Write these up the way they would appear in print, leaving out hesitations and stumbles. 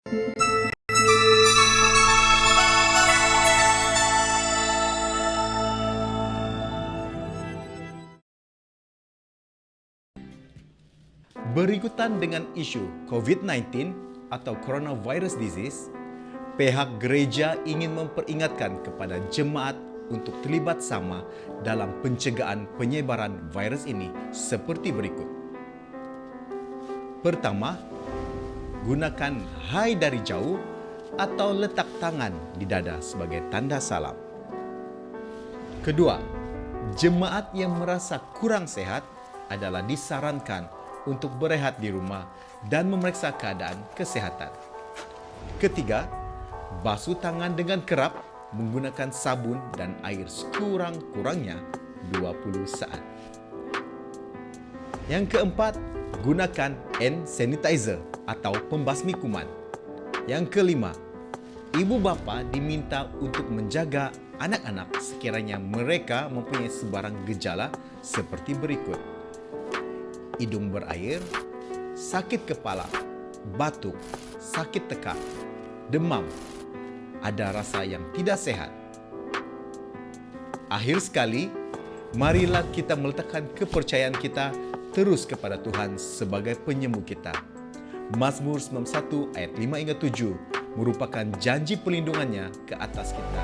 Berikutan dengan isu COVID-19 atau Coronavirus Disease, pihak gereja ingin memperingatkan kepada jemaat untuk terlibat sama dalam pencegahan penyebaran virus ini seperti berikut. Pertama, gunakan hai dari jauh atau letak tangan di dada sebagai tanda salam. Kedua, jemaat yang merasa kurang sehat adalah disarankan untuk berehat di rumah dan memeriksa keadaan kesehatan. Ketiga, basuh tangan dengan kerap menggunakan sabun dan air sekurang-kurangnya 20 saat. Yang keempat, gunakan hand sanitizer atau pembasmi kuman. Yang kelima, ibu bapa diminta untuk menjaga anak-anak sekiranya mereka mempunyai sebarang gejala seperti berikut: hidung berair, sakit kepala, batuk, sakit tekak, demam, ada rasa yang tidak sehat. Akhir sekali, marilah kita meletakkan kepercayaan kita terus kepada Tuhan sebagai penyembuh kita. Mazmur 91 ayat 5 hingga 7 merupakan janji perlindungannya ke atas kita.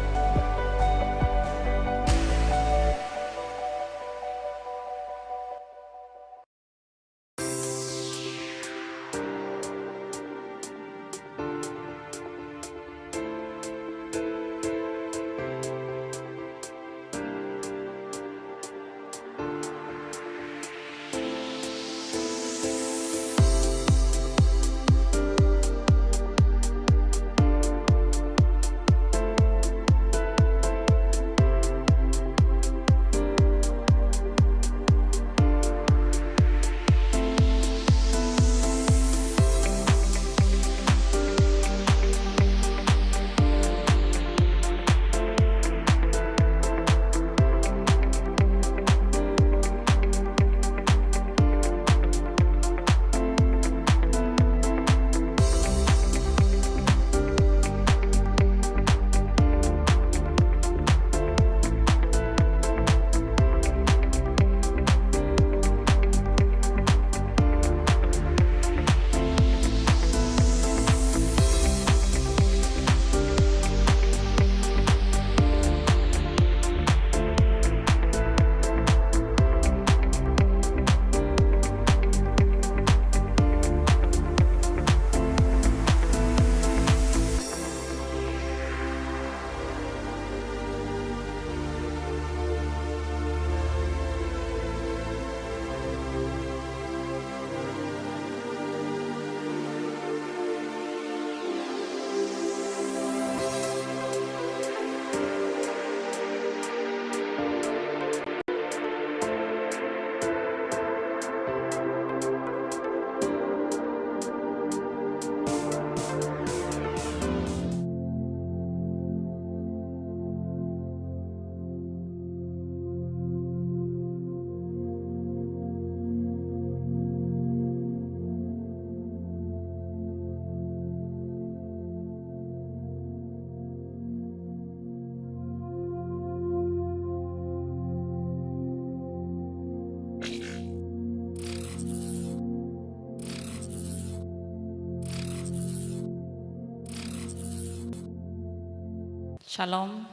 Shalom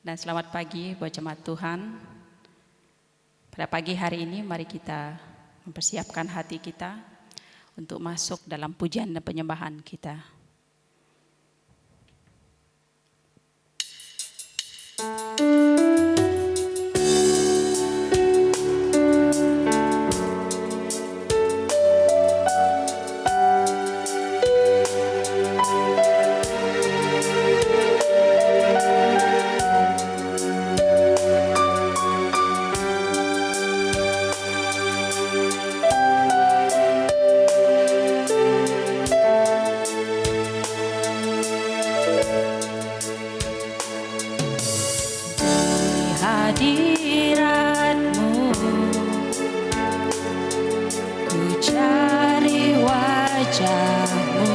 dan selamat pagi buat jemaat Tuhan. Pada pagi hari ini mari kita mempersiapkan hati kita untuk masuk dalam pujian dan penyembahan kita. Hadirat-Mu ku cari wajah-Mu.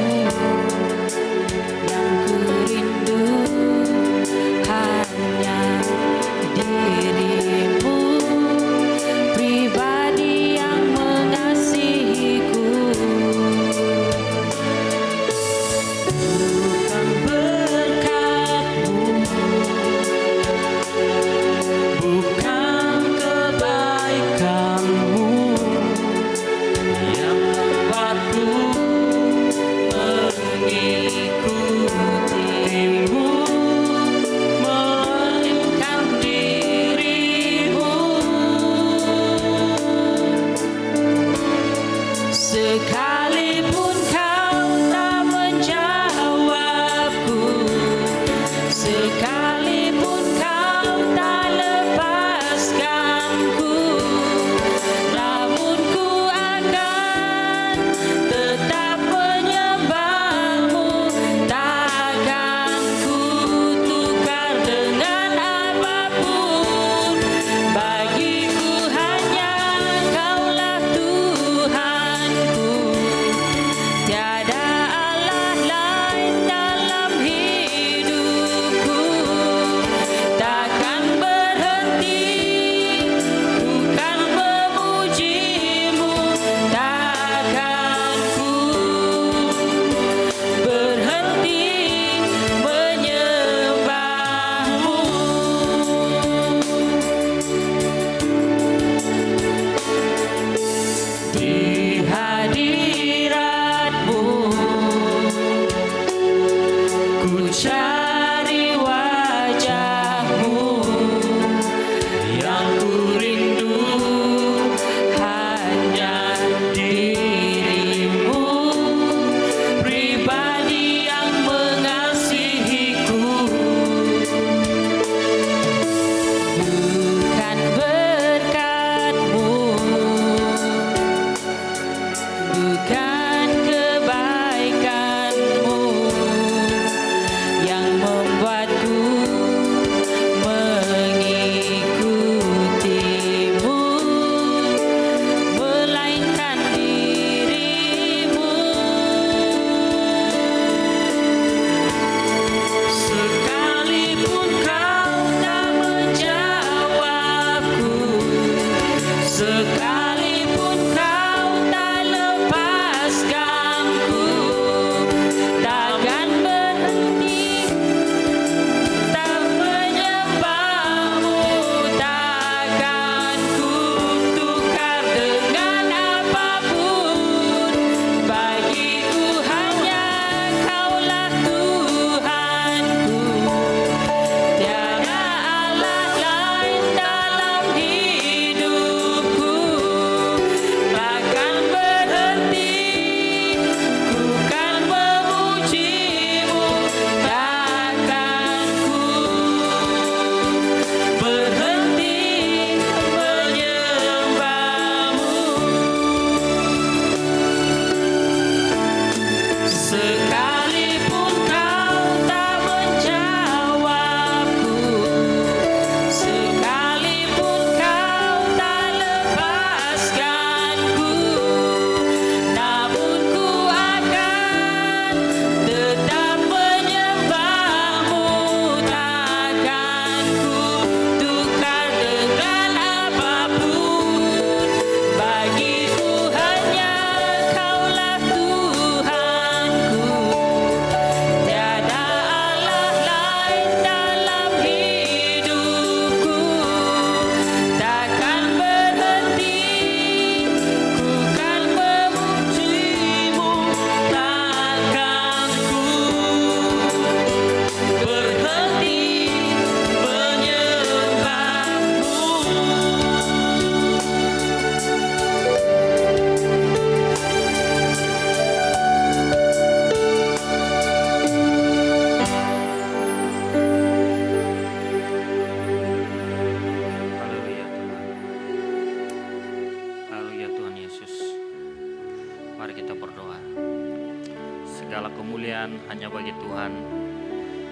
Segala kemuliaan hanya bagi Tuhan.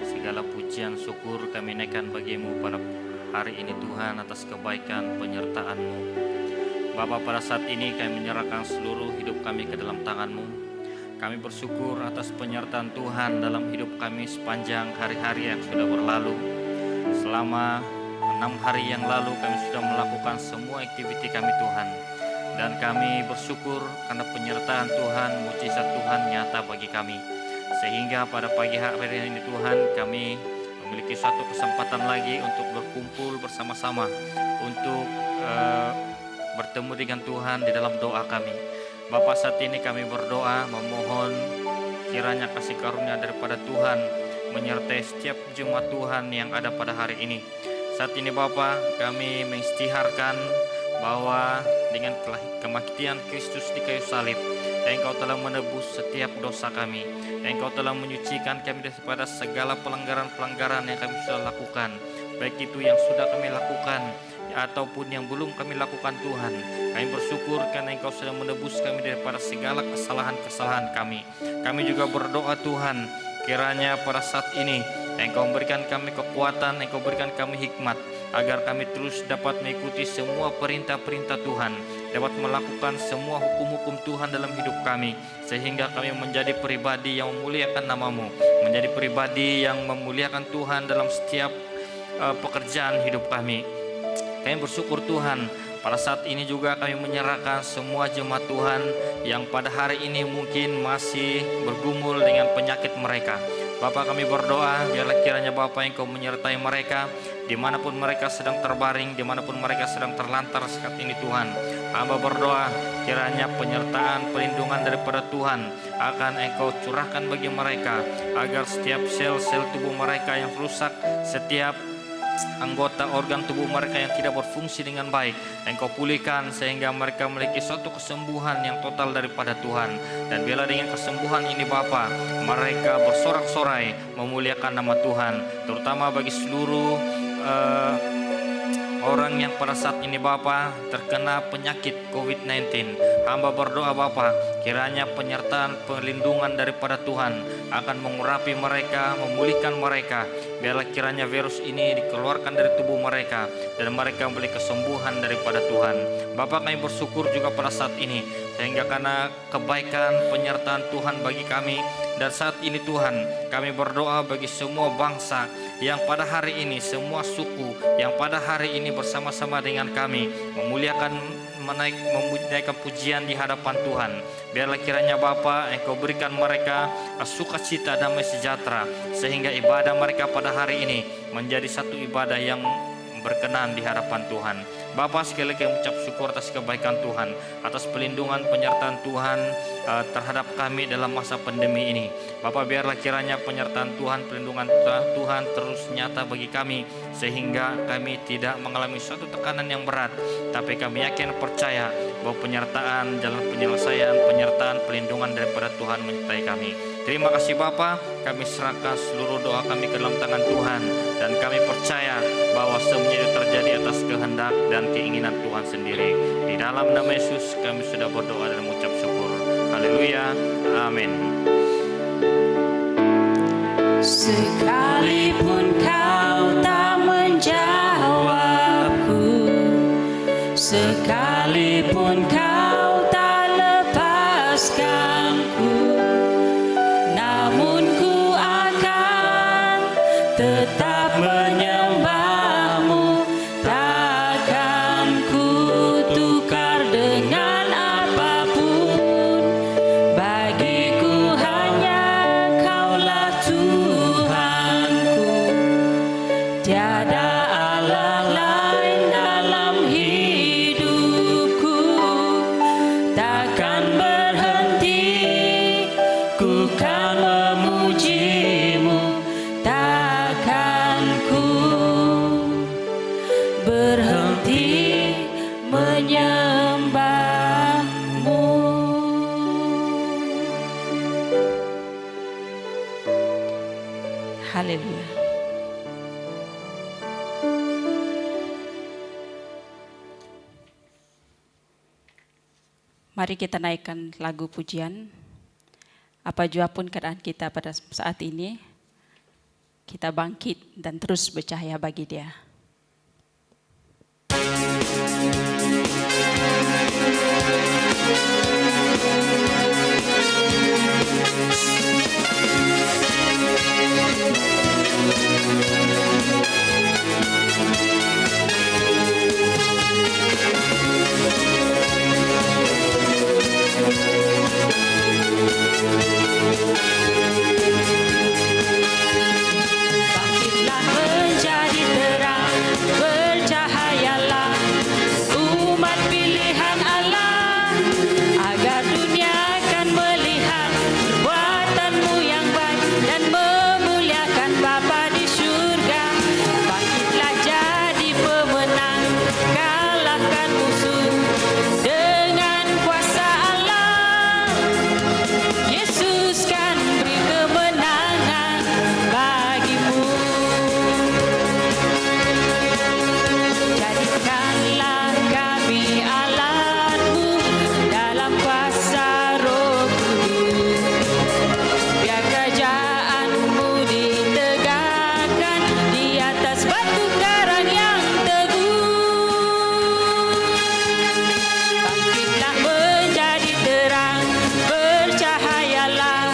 Segala pujian syukur kami naikkan bagimu pada hari ini Tuhan atas kebaikan penyertaan-Mu. Bapa, pada saat ini kami menyerahkan seluruh hidup kami ke dalam tangan-Mu. Kami bersyukur atas penyertaan Tuhan dalam hidup kami sepanjang hari-hari yang sudah berlalu. Selama 6 hari yang lalu kami sudah melakukan semua aktiviti kami Tuhan. Dan kami bersyukur karena penyertaan Tuhan, mujizat Tuhan nyata bagi kami. Sehingga pada pagi hari ini Tuhan, kami memiliki suatu kesempatan lagi untuk berkumpul bersama-sama, untuk bertemu dengan Tuhan di dalam doa kami. Bapa, saat ini kami berdoa memohon kiranya kasih karunia daripada Tuhan menyertai setiap jemaat Tuhan yang ada pada hari ini. Saat ini Bapa, kami mengistiharkan bahwa dengan kematian Kristus di kayu salib, Engkau telah menebus setiap dosa kami. Engkau telah menyucikan kami daripada segala pelanggaran-pelanggaran yang kami sudah lakukan, baik itu yang sudah kami lakukan ataupun yang belum kami lakukan Tuhan. Kami bersyukur karena Engkau sudah menebus kami daripada segala kesalahan-kesalahan kami. Kami juga berdoa Tuhan, kiranya pada saat ini Engkau memberikan kami kekuatan, Engkau berikan kami hikmat, agar kami terus dapat mengikuti semua perintah-perintah Tuhan, dapat melakukan semua hukum-hukum Tuhan dalam hidup kami, sehingga kami menjadi pribadi yang memuliakan nama-Mu, menjadi pribadi yang memuliakan Tuhan dalam setiap pekerjaan hidup kami. Kami bersyukur Tuhan, pada saat ini juga kami menyerahkan semua jemaat Tuhan yang pada hari ini mungkin masih bergumul dengan penyakit mereka. Bapak, kami berdoa biarlah kiranya Bapak Engkau menyertai mereka dimanapun mereka sedang terbaring, dimanapun mereka sedang terlantar saat ini Tuhan. Hamba berdoa kiranya penyertaan, perlindungan daripada Tuhan akan Engkau curahkan bagi mereka, agar setiap sel-sel tubuh mereka yang rusak, setiap anggota organ tubuh mereka yang tidak berfungsi dengan baik, Engkau pulihkan sehingga mereka memiliki suatu kesembuhan yang total daripada Tuhan. Dan bila dengan kesembuhan ini Bapa, mereka bersorak-sorai memuliakan nama Tuhan, terutama bagi seluruh orang yang pada saat ini Bapa terkena penyakit COVID-19. Hamba berdoa Bapa, kiranya penyertaan perlindungan daripada Tuhan akan mengurapi mereka, memulihkan mereka. Biarlah kiranya virus ini dikeluarkan dari tubuh mereka dan mereka memiliki kesembuhan daripada Tuhan. Bapa, kami bersyukur juga pada saat ini, sehingga karena kebaikan penyertaan Tuhan bagi kami. Dan saat ini Tuhan, kami berdoa bagi semua bangsa yang pada hari ini, semua suku yang pada hari ini bersama-sama dengan kami memuliakan, menaikkan pujian di hadapan Tuhan. Biarlah kiranya Bapa Engkau berikan mereka sukacita, damai sejahtera, sehingga ibadah mereka pada hari ini menjadi satu ibadah yang berkenan di hadapan Tuhan. Bapa, sekali lagi mengucap syukur atas kebaikan Tuhan, atas pelindungan penyertaan Tuhan terhadap kami dalam masa pandemi ini. Bapa, biarlah kiranya penyertaan Tuhan, pelindungan Tuhan terus nyata bagi kami, sehingga kami tidak mengalami suatu tekanan yang berat, tapi kami yakin percaya bahwa penyertaan, jalan penyelesaian, penyertaan, pelindungan daripada Tuhan menyertai kami. Terima kasih Bapa, kami serahkan seluruh doa kami ke dalam tangan Tuhan, dan kami percaya bahwa semuanya itu terjadi atas kehendak dan keinginan Tuhan sendiri. Di dalam nama Yesus kami sudah berdoa dan mengucap syukur. Haleluya, amin. Sekalipun kau tak menjawabku, sekalipun kau tak lepaskanku, namun ku akan tetap menyembahmu, takkan ku tukar dengan apapun. Bagiku hanya Kaulah Tuhanku, tiada Allah lain dalam hidupku. Takkan berhenti ku kan memujimu, takkan ku berhenti menyembahmu. Haleluya. Mari kita naikkan lagu pujian Apa jua pun keadaan kita pada saat ini, kita bangkit dan terus bercahaya bagi Dia. Bangkitlah menjadi terang, bercahayalah umat pilihan Allah, agar dunia akan melihat perbuatanmu yang baik dan memuliakan Bapa di surga. Bangkitlah jadi pemenang, kalahkan musuh dengan kuasa Allah. Yesus kan beri kemenangan bagimu. Jadikanlah kami alatmu dalam kuasa Roh Kudus. Biar kerajaanmu ditegakkan di atas batu karang yang teguh. Bangkitlah menjadi terang, bercahayalah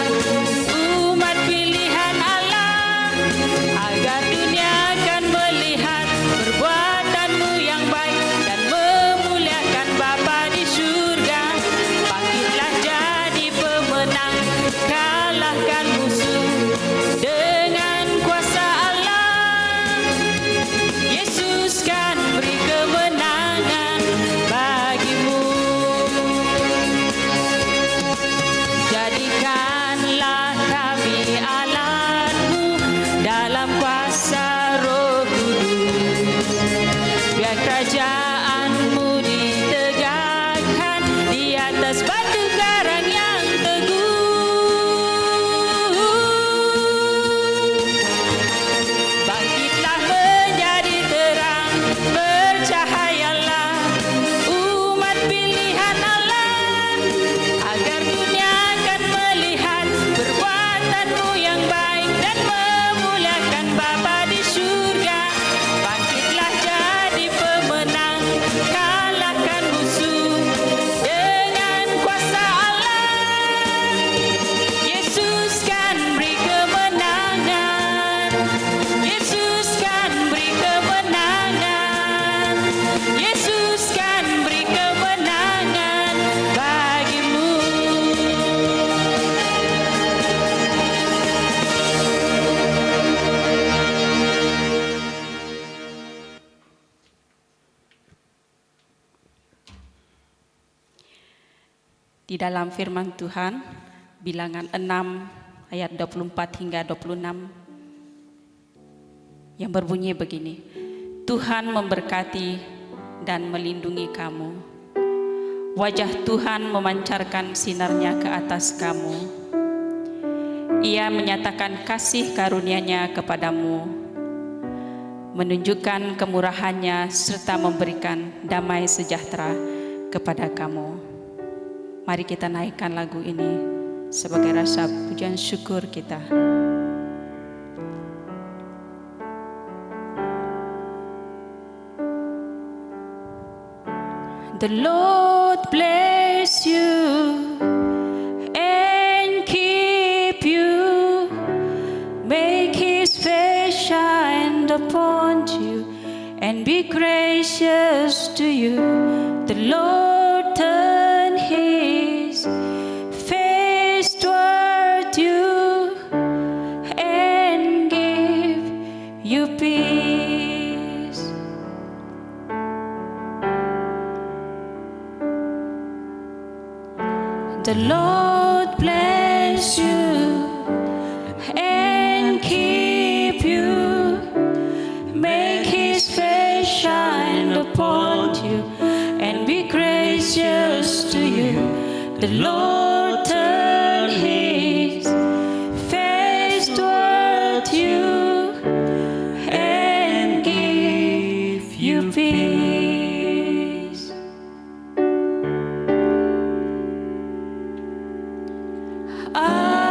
umat pilihan Allah, agar dunia akan melihat perbuatanmu yang baik dan memuliakan Bapa di surga. Bangkitlah jadi pemenang, kalahkan musuh dengan kuasa Allah. Yesus kan beri kemenangan bagimu. Jadikanlah kami alatmu dalam kuasa Roh Kudus. Biar kerajaanmu ditegakkan di atas batu karang yang teguh. Bangkitlah menjadi terang, bercahayalah umat pilihan Allah, agar dunia akan melihat perbuatanmu yang baik dan memuliakan Bapa di surga. Bangkitlah jadi pemenang, kalahkan musuh dengan kuasa Allah. Yesus kan beri kemenangan. Yesus kan beri kemenangan. Yesus kan beri kemenangan bagimu. Di dalam firman Tuhan, bilangan 6 ayat 24 hingga 26 yang berbunyi begini. Tuhan memberkati dan melindungi kamu. Wajah Tuhan memancarkan sinarnya ke atas kamu. Ia menyatakan kasih karunia-Nya kepadamu, menunjukkan kemurahannya serta memberikan damai sejahtera kepada kamu. Mari kita naikkan lagu ini sebagai rasa pujian syukur kita. The Lord bless you and keep you, make His face shine upon you and be gracious to you. The Lord turn His face toward you and give you peace. The Lord bless you and keep you, make His face shine upon you and be gracious to you. The Lord turn His face toward you and give you peace. I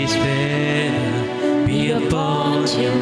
His favor be upon you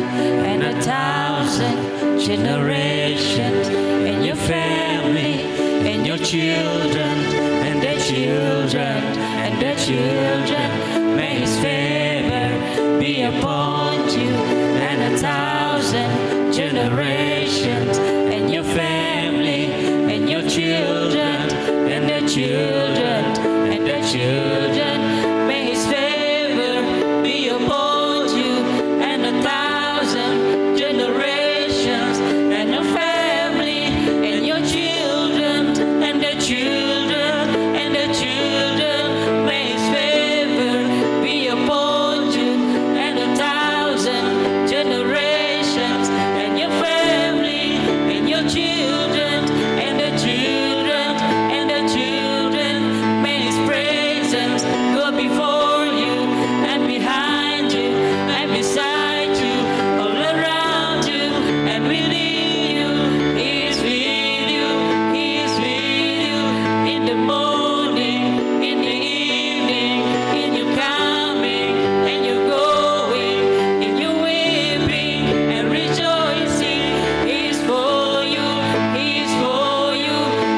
and 1,000 generations, and your family, and your children, and their children, and their children. May His favor be upon you and 1,000 generations, and your family, and your children, and their children, and their children. May His favor be upon you and 1,000 generations, and your family, and your children, and their children, and their children. May His favor be upon you and 1,000 generations, and your family, and your children, and their children, and their children. May His presence go before you and behind you and beside you, all around you and within you. He is with you, He is with you in the morning, in the evening, in your coming and your going, in your weeping and rejoicing. He is for you, He is for you,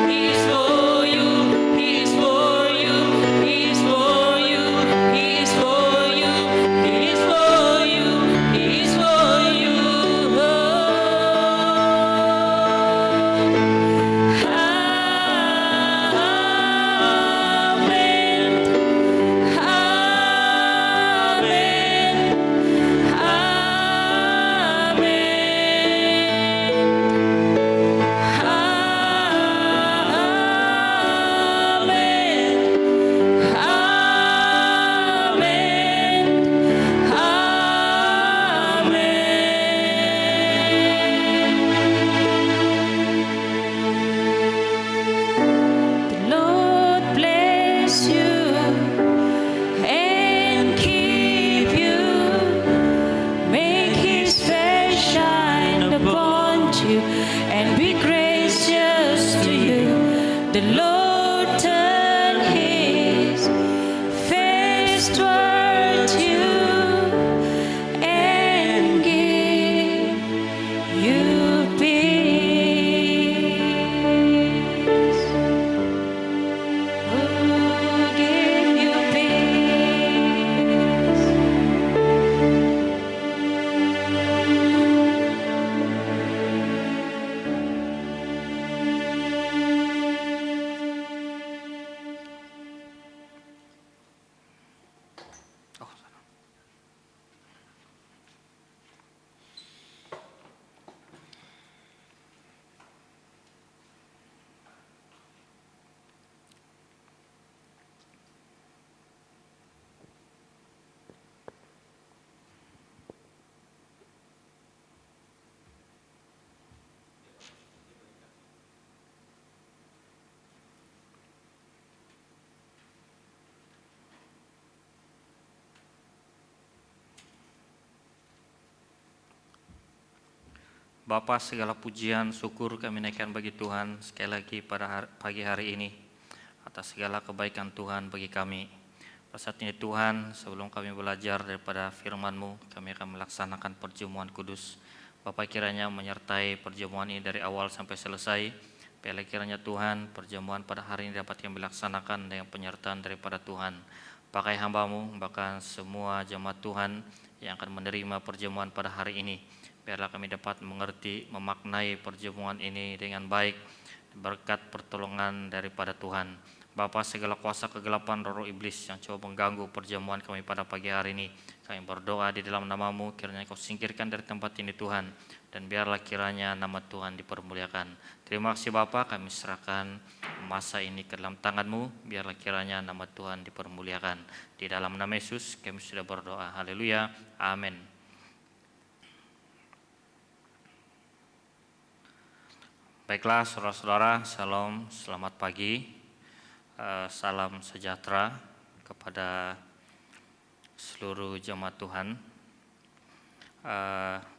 He is for you, He is for you, He is for you, He is for you, He is for you, He is for you. Amen. The Lord bless you and keep you. Make His face shine upon you and be gracious to you. The Lord turn His face towards you and give you peace. Oh, give you peace. Bapa, segala pujian, syukur kami naikkan bagi Tuhan sekali lagi pada pagi hari ini atas segala kebaikan Tuhan bagi kami. Pada saat ini Tuhan, sebelum kami belajar daripada firman-Mu, kami akan melaksanakan perjamuan kudus. Bapa, kiranya menyertai perjamuan ini dari awal sampai selesai. Biarlah kiranya Tuhan, perjamuan pada hari ini dapat kami laksanakan dengan penyertaan daripada Tuhan. Pakai hamba-Mu, bahkan semua jemaat Tuhan yang akan menerima perjamuan pada hari ini. Biarlah kami dapat mengerti, memaknai perjamuan ini dengan baik berkat pertolongan daripada Tuhan. Bapa, segala kuasa kegelapan roh iblis yang coba mengganggu perjamuan kami pada pagi hari ini, kami berdoa di dalam nama-Mu, kiranya Kau singkirkan dari tempat ini Tuhan, dan biarlah kiranya nama Tuhan dipermuliakan. Terima kasih Bapa, kami serahkan masa ini ke dalam tangan-Mu, biarlah kiranya nama Tuhan dipermuliakan. Di dalam nama Yesus kami sudah berdoa. Haleluya. Amin. Baiklah saudara-saudara, shalom, selamat pagi, salam sejahtera kepada seluruh jemaat Tuhan.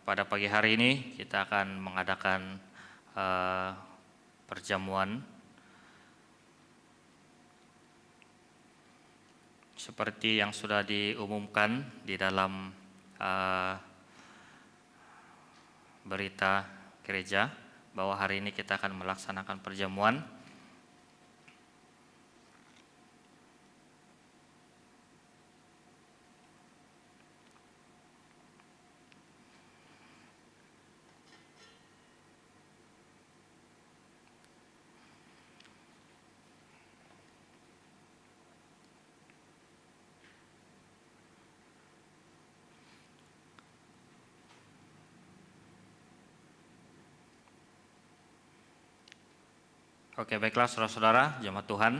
Pada pagi hari ini kita akan mengadakan perjamuan seperti yang sudah diumumkan di dalam berita gereja bahwa hari ini kita akan melaksanakan perjamuan. Oke, baiklah saudara-saudara, jemaat Tuhan.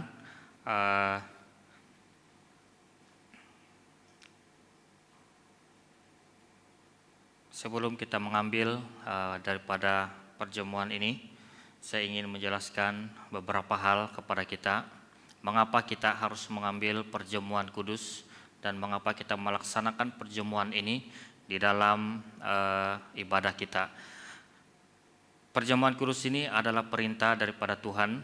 Sebelum kita mengambil daripada perjamuan ini, saya ingin menjelaskan beberapa hal kepada kita. Mengapa kita harus mengambil perjamuan kudus dan mengapa kita melaksanakan perjamuan ini di dalam ibadah kita. Perjamuan kudus ini adalah perintah daripada Tuhan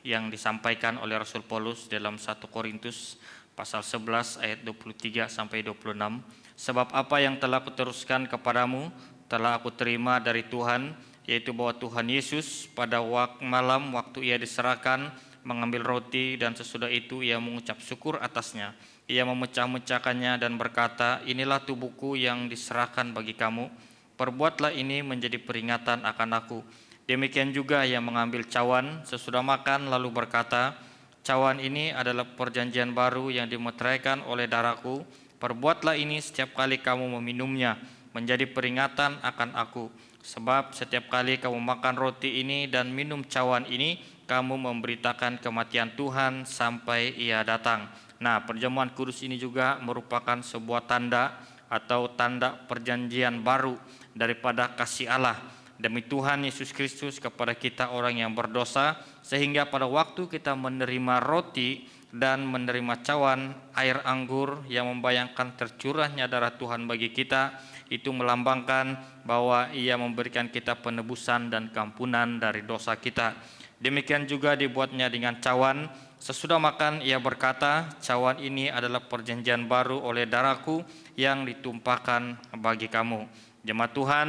yang disampaikan oleh Rasul Paulus dalam 1 Korintus pasal 11 ayat 23 sampai 26. Sebab apa yang telah kuteruskan kepadamu telah aku terima dari Tuhan, yaitu bahwa Tuhan Yesus pada malam waktu ia diserahkan mengambil roti dan sesudah itu ia mengucap syukur atasnya. Ia memecah-mecahkannya dan berkata, inilah tubuhku yang diserahkan bagi kamu. Perbuatlah ini menjadi peringatan akan aku. Demikian juga ia mengambil cawan sesudah makan lalu berkata, cawan ini adalah perjanjian baru yang dimeteraikan oleh darahku. Perbuatlah ini setiap kali kamu meminumnya menjadi peringatan akan aku. Sebab setiap kali kamu makan roti ini dan minum cawan ini, kamu memberitakan kematian Tuhan sampai ia datang. Nah, perjamuan kudus ini juga merupakan sebuah tanda atau tanda perjanjian baru daripada kasih Allah demi Tuhan Yesus Kristus kepada kita orang yang berdosa, sehingga pada waktu kita menerima roti dan menerima cawan air anggur yang membayangkan tercurahnya darah Tuhan bagi kita, itu melambangkan bahwa ia memberikan kita penebusan dan keampunan dari dosa kita. Demikian juga dibuatnya dengan cawan. Sesudah makan ia berkata, cawan ini adalah perjanjian baru oleh darahku yang ditumpahkan bagi kamu. Jemaat Tuhan,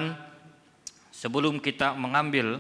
sebelum kita mengambil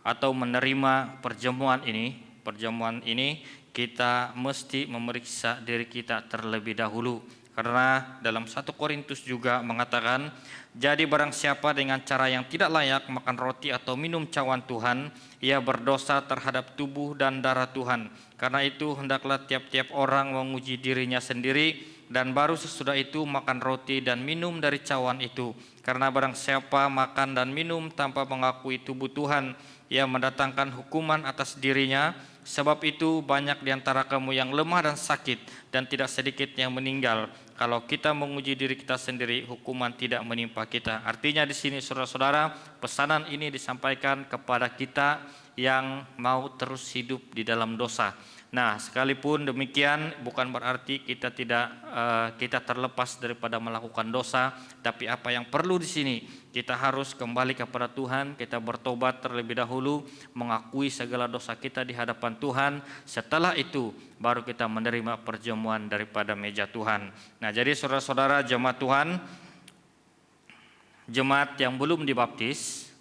atau menerima perjamuan ini kita mesti memeriksa diri kita terlebih dahulu. Karena dalam 1 Korintus juga mengatakan, jadi barang siapa dengan cara yang tidak layak makan roti atau minum cawan Tuhan, ia berdosa terhadap tubuh dan darah Tuhan. Karena itu hendaklah tiap-tiap orang menguji dirinya sendiri, dan baru sesudah itu makan roti dan minum dari cawan itu. Karena barang siapa makan dan minum tanpa mengakui tubuh Tuhan, ia mendatangkan hukuman atas dirinya. Sebab itu banyak di antara kamu yang lemah dan sakit, dan tidak sedikit yang meninggal. Kalau kita menguji diri kita sendiri, hukuman tidak menimpa kita. Artinya di sini saudara-saudara, pesanan ini disampaikan kepada kita yang mau terus hidup di dalam dosa. Nah, sekalipun demikian bukan berarti kita terlepas daripada melakukan dosa, tapi apa yang perlu di sini, kita harus kembali kepada Tuhan, kita bertobat terlebih dahulu, mengakui segala dosa kita di hadapan Tuhan. Setelah itu baru kita menerima perjamuan daripada meja Tuhan. Nah, jadi saudara-saudara jemaat Tuhan, jemaat yang belum dibaptis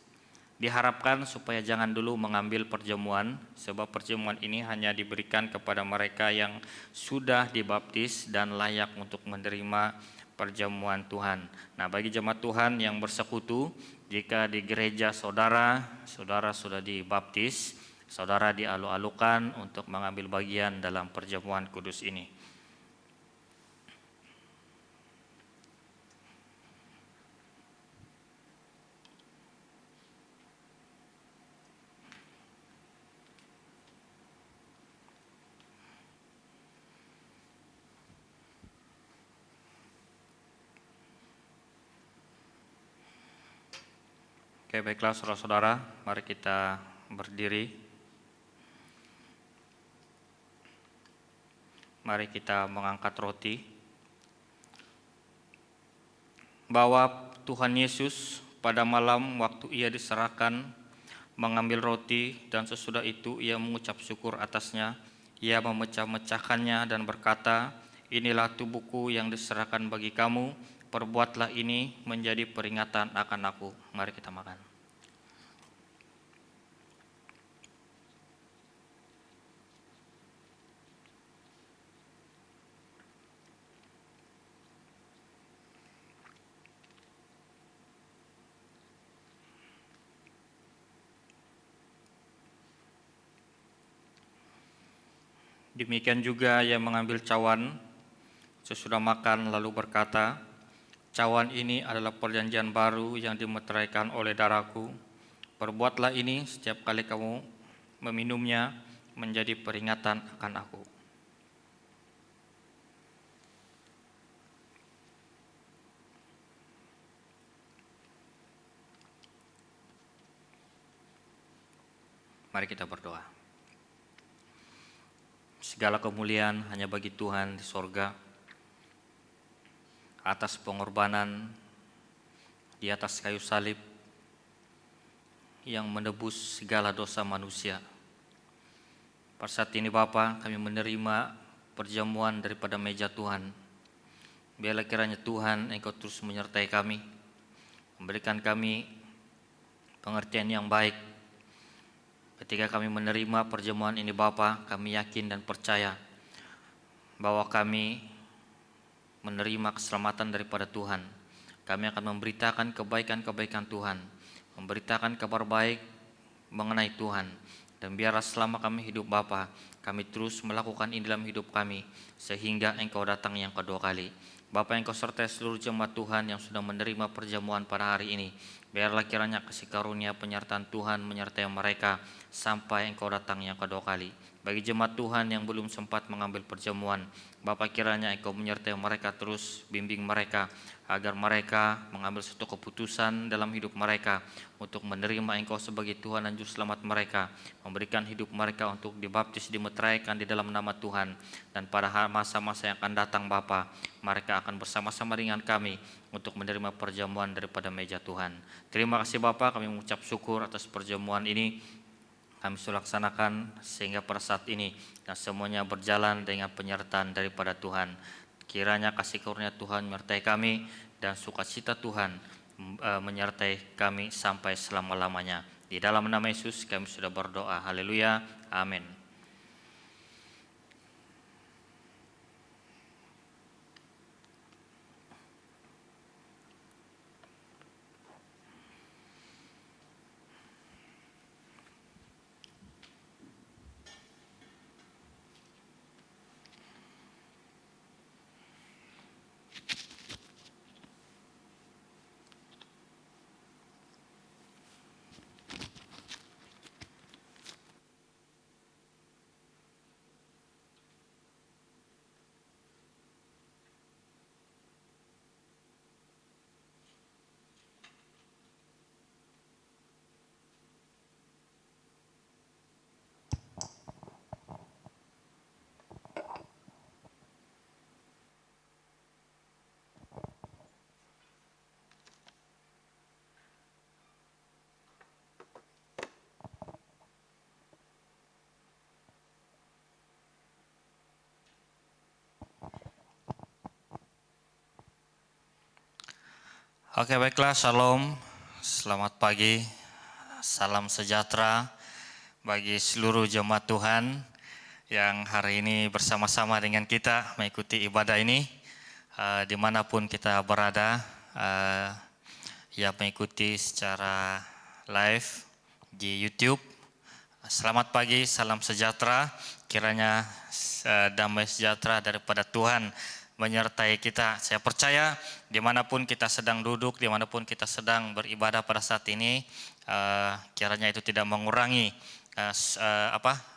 diharapkan supaya jangan dulu mengambil perjamuan, sebab perjamuan ini hanya diberikan kepada mereka yang sudah dibaptis dan layak untuk menerima perjamuan Tuhan. Nah, bagi jemaat Tuhan yang bersekutu, jika di gereja saudara sudah dibaptis, saudara dialu-alukan untuk mengambil bagian dalam perjamuan kudus ini. Oke, baiklah saudara-saudara, mari kita berdiri. Mari kita mengangkat roti. Bahwa Tuhan Yesus pada malam waktu ia diserahkan mengambil roti dan sesudah itu ia mengucap syukur atasnya. Ia memecah-mecahkannya dan berkata, inilah tubuhku yang diserahkan bagi kamu, perbuatlah ini menjadi peringatan akan aku. Mari kita makan. Demikian juga ia mengambil cawan sesudah makan lalu berkata, cawan ini adalah perjanjian baru yang dimeteraikan oleh darahku. Perbuatlah ini setiap kali kamu meminumnya menjadi peringatan akan aku. Mari kita berdoa. Segala kemuliaan hanya bagi Tuhan di sorga, atas pengorbanan di atas kayu salib yang menebus segala dosa manusia. Pada saat ini Bapa, kami menerima perjamuan daripada meja Tuhan. Biarlah kiranya Tuhan Engkau terus menyertai kami, memberikan kami pengertian yang baik. Ketika kami menerima perjamuan ini Bapa, kami yakin dan percaya bahwa kami menerima keselamatan daripada Tuhan. Kami akan memberitakan kebaikan-kebaikan Tuhan, memberitakan kabar baik mengenai Tuhan. Dan biarlah selama kami hidup Bapa, kami terus melakukan ini dalam hidup kami, sehingga Engkau datang yang kedua kali. Bapa, Engkau sertai seluruh jemaat Tuhan yang sudah menerima perjamuan pada hari ini. Biarlah kiranya kasih karunia penyertaan Tuhan menyertai mereka sampai Engkau datang yang kedua kali. Bagi jemaat Tuhan yang belum sempat mengambil perjamuan, Bapa kiranya Engkau menyertai mereka terus, bimbing mereka agar mereka mengambil satu keputusan dalam hidup mereka untuk menerima Engkau sebagai Tuhan dan Juru Selamat mereka, memberikan hidup mereka untuk dibaptis, dimeteraikan di dalam nama Tuhan. Dan pada masa-masa yang akan datang Bapa, mereka akan bersama-sama dengan kami untuk menerima perjamuan daripada meja Tuhan. Terima kasih Bapa, kami mengucap syukur atas perjamuan ini. Kami sudah laksanakan sehingga pada saat ini dan semuanya berjalan dengan penyertaan daripada Tuhan. Kiranya kasih karunia Tuhan menyertai kami dan sukacita Tuhan menyertai kami sampai selama-lamanya. Di dalam nama Yesus kami sudah berdoa. Haleluya. Amin. Oke, baiklah, shalom, selamat pagi, salam sejahtera bagi seluruh jemaat Tuhan yang hari ini bersama-sama dengan kita mengikuti ibadah ini, dimanapun kita berada, yang mengikuti secara live di YouTube. Selamat pagi, salam sejahtera, kiranya damai sejahtera daripada Tuhan menyertai kita. Saya percaya dimanapun kita sedang duduk, dimanapun kita sedang beribadah pada saat ini, kiranya itu tidak mengurangi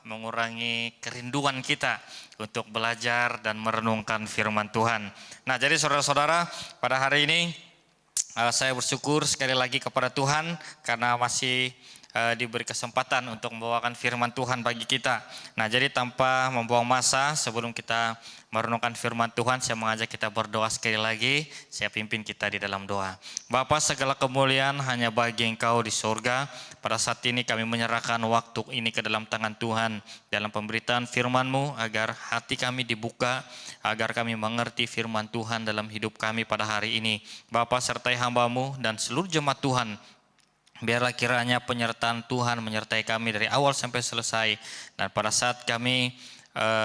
mengurangi kerinduan kita untuk belajar dan merenungkan firman Tuhan. Nah, jadi saudara-saudara, pada hari ini saya bersyukur sekali lagi kepada Tuhan karena masih diberi kesempatan untuk membawakan firman Tuhan bagi kita. Nah, jadi tanpa membuang masa, sebelum kita merenungkan firman Tuhan, saya mengajak kita berdoa sekali lagi. Saya pimpin kita di dalam doa. Bapa, segala kemuliaan hanya bagi Engkau di surga. Pada saat ini kami menyerahkan waktu ini ke dalam tangan Tuhan dalam pemberitaan firman-Mu, agar hati kami dibuka, agar kami mengerti firman Tuhan dalam hidup kami pada hari ini. Bapa, sertai hamba-Mu dan seluruh jemaat Tuhan. Biarlah kiranya penyertaan Tuhan menyertai kami dari awal sampai selesai. Dan pada saat kami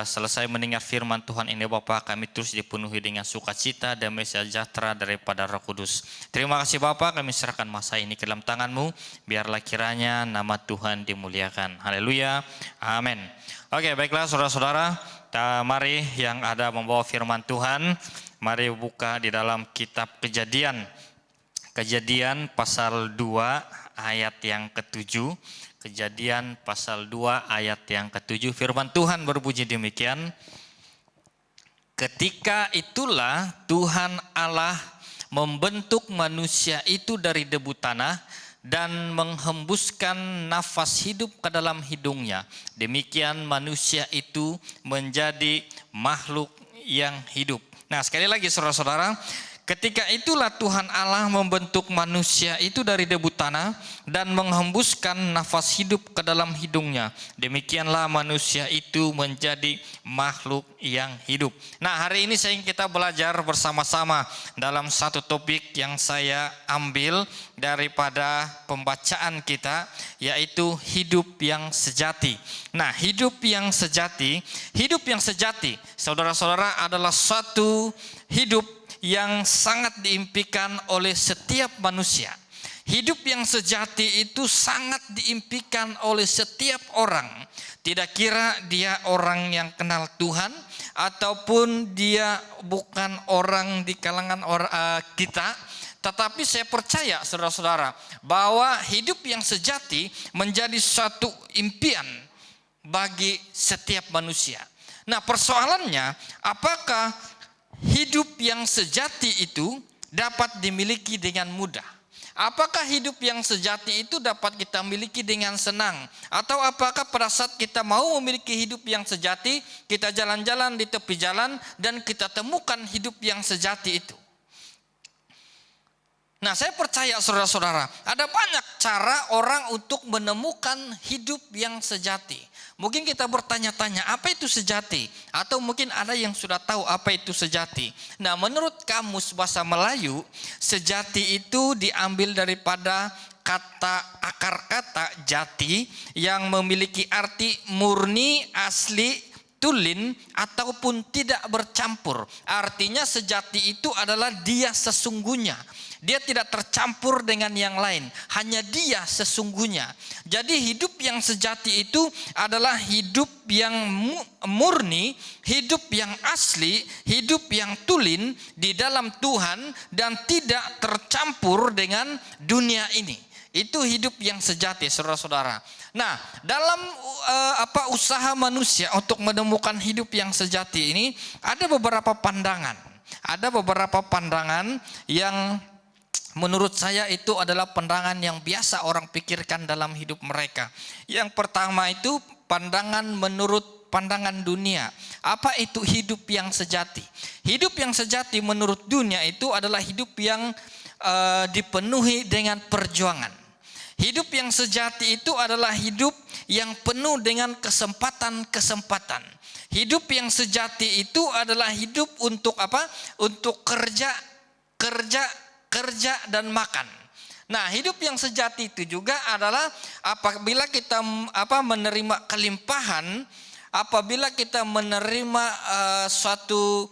selesai mendengar firman Tuhan ini, Bapa, kami terus dipenuhi dengan sukacita, damai sejahtera daripada Roh Kudus. Terima kasih Bapa, kami serahkan masa ini ke dalam tangan-Mu. Biarlah kiranya nama Tuhan dimuliakan. Haleluya, amin. Oke, baiklah saudara-saudara, mari yang ada membawa firman Tuhan, mari buka di dalam kitab Kejadian pasal 2 ayat yang ke-7. Kejadian pasal 2 ayat yang ke-7. Firman Tuhan berbunyi demikian. Ketika itulah Tuhan Allah membentuk manusia itu dari debu tanah dan menghembuskan nafas hidup ke dalam hidungnya. Demikian manusia itu menjadi makhluk yang hidup. Nah, sekali lagi saudara-saudara, ketika itulah Tuhan Allah membentuk manusia itu dari debu tanah dan menghembuskan nafas hidup ke dalam hidungnya. Demikianlah manusia itu menjadi makhluk yang hidup. Nah, hari ini saya ingin kita belajar bersama-sama dalam satu topik yang saya ambil daripada pembacaan kita, yaitu hidup yang sejati. Nah, hidup yang sejati, saudara-saudara, adalah suatu hidup yang sangat diimpikan oleh setiap manusia. Hidup yang sejati itu sangat diimpikan oleh setiap orang. Tidak kira dia orang yang kenal Tuhan ataupun dia bukan orang di kalangan kita. Tetapi saya percaya saudara-saudara bahwa hidup yang sejati menjadi suatu impian bagi setiap manusia. Nah, persoalannya, apakah hidup yang sejati itu dapat dimiliki dengan mudah? Apakah hidup yang sejati itu dapat kita miliki dengan senang? Atau apakah pada saat kita mau memiliki hidup yang sejati, kita jalan-jalan di tepi jalan dan kita temukan hidup yang sejati itu? Nah, saya percaya saudara-saudara, ada banyak cara orang untuk menemukan hidup yang sejati. Mungkin kita bertanya-tanya, apa itu sejati? Atau mungkin ada yang sudah tahu apa itu sejati. Nah, menurut Kamus Bahasa Melayu, sejati itu diambil daripada akar kata jati yang memiliki arti murni, asli, tulin, ataupun tidak bercampur. Artinya sejati itu adalah dia sesungguhnya. Dia tidak tercampur dengan yang lain, hanya dia sesungguhnya. Jadi hidup yang sejati itu adalah hidup yang murni, hidup yang asli, hidup yang tulin di dalam Tuhan dan tidak tercampur dengan dunia ini. Itu hidup yang sejati, saudara-saudara. Nah, dalam usaha manusia untuk menemukan hidup yang sejati ini, ada beberapa pandangan. Ada beberapa pandangan yang menurut saya itu adalah pandangan yang biasa orang pikirkan dalam hidup mereka. Yang pertama itu pandangan menurut pandangan dunia. Apa itu hidup yang sejati? Hidup yang sejati menurut dunia itu adalah hidup yang dipenuhi dengan perjuangan. Hidup yang sejati itu adalah hidup yang penuh dengan kesempatan-kesempatan. Hidup yang sejati itu adalah hidup untuk apa? Untuk kerja dan makan. Nah, hidup yang sejati itu juga adalah apabila kita menerima kelimpahan, apabila kita menerima suatu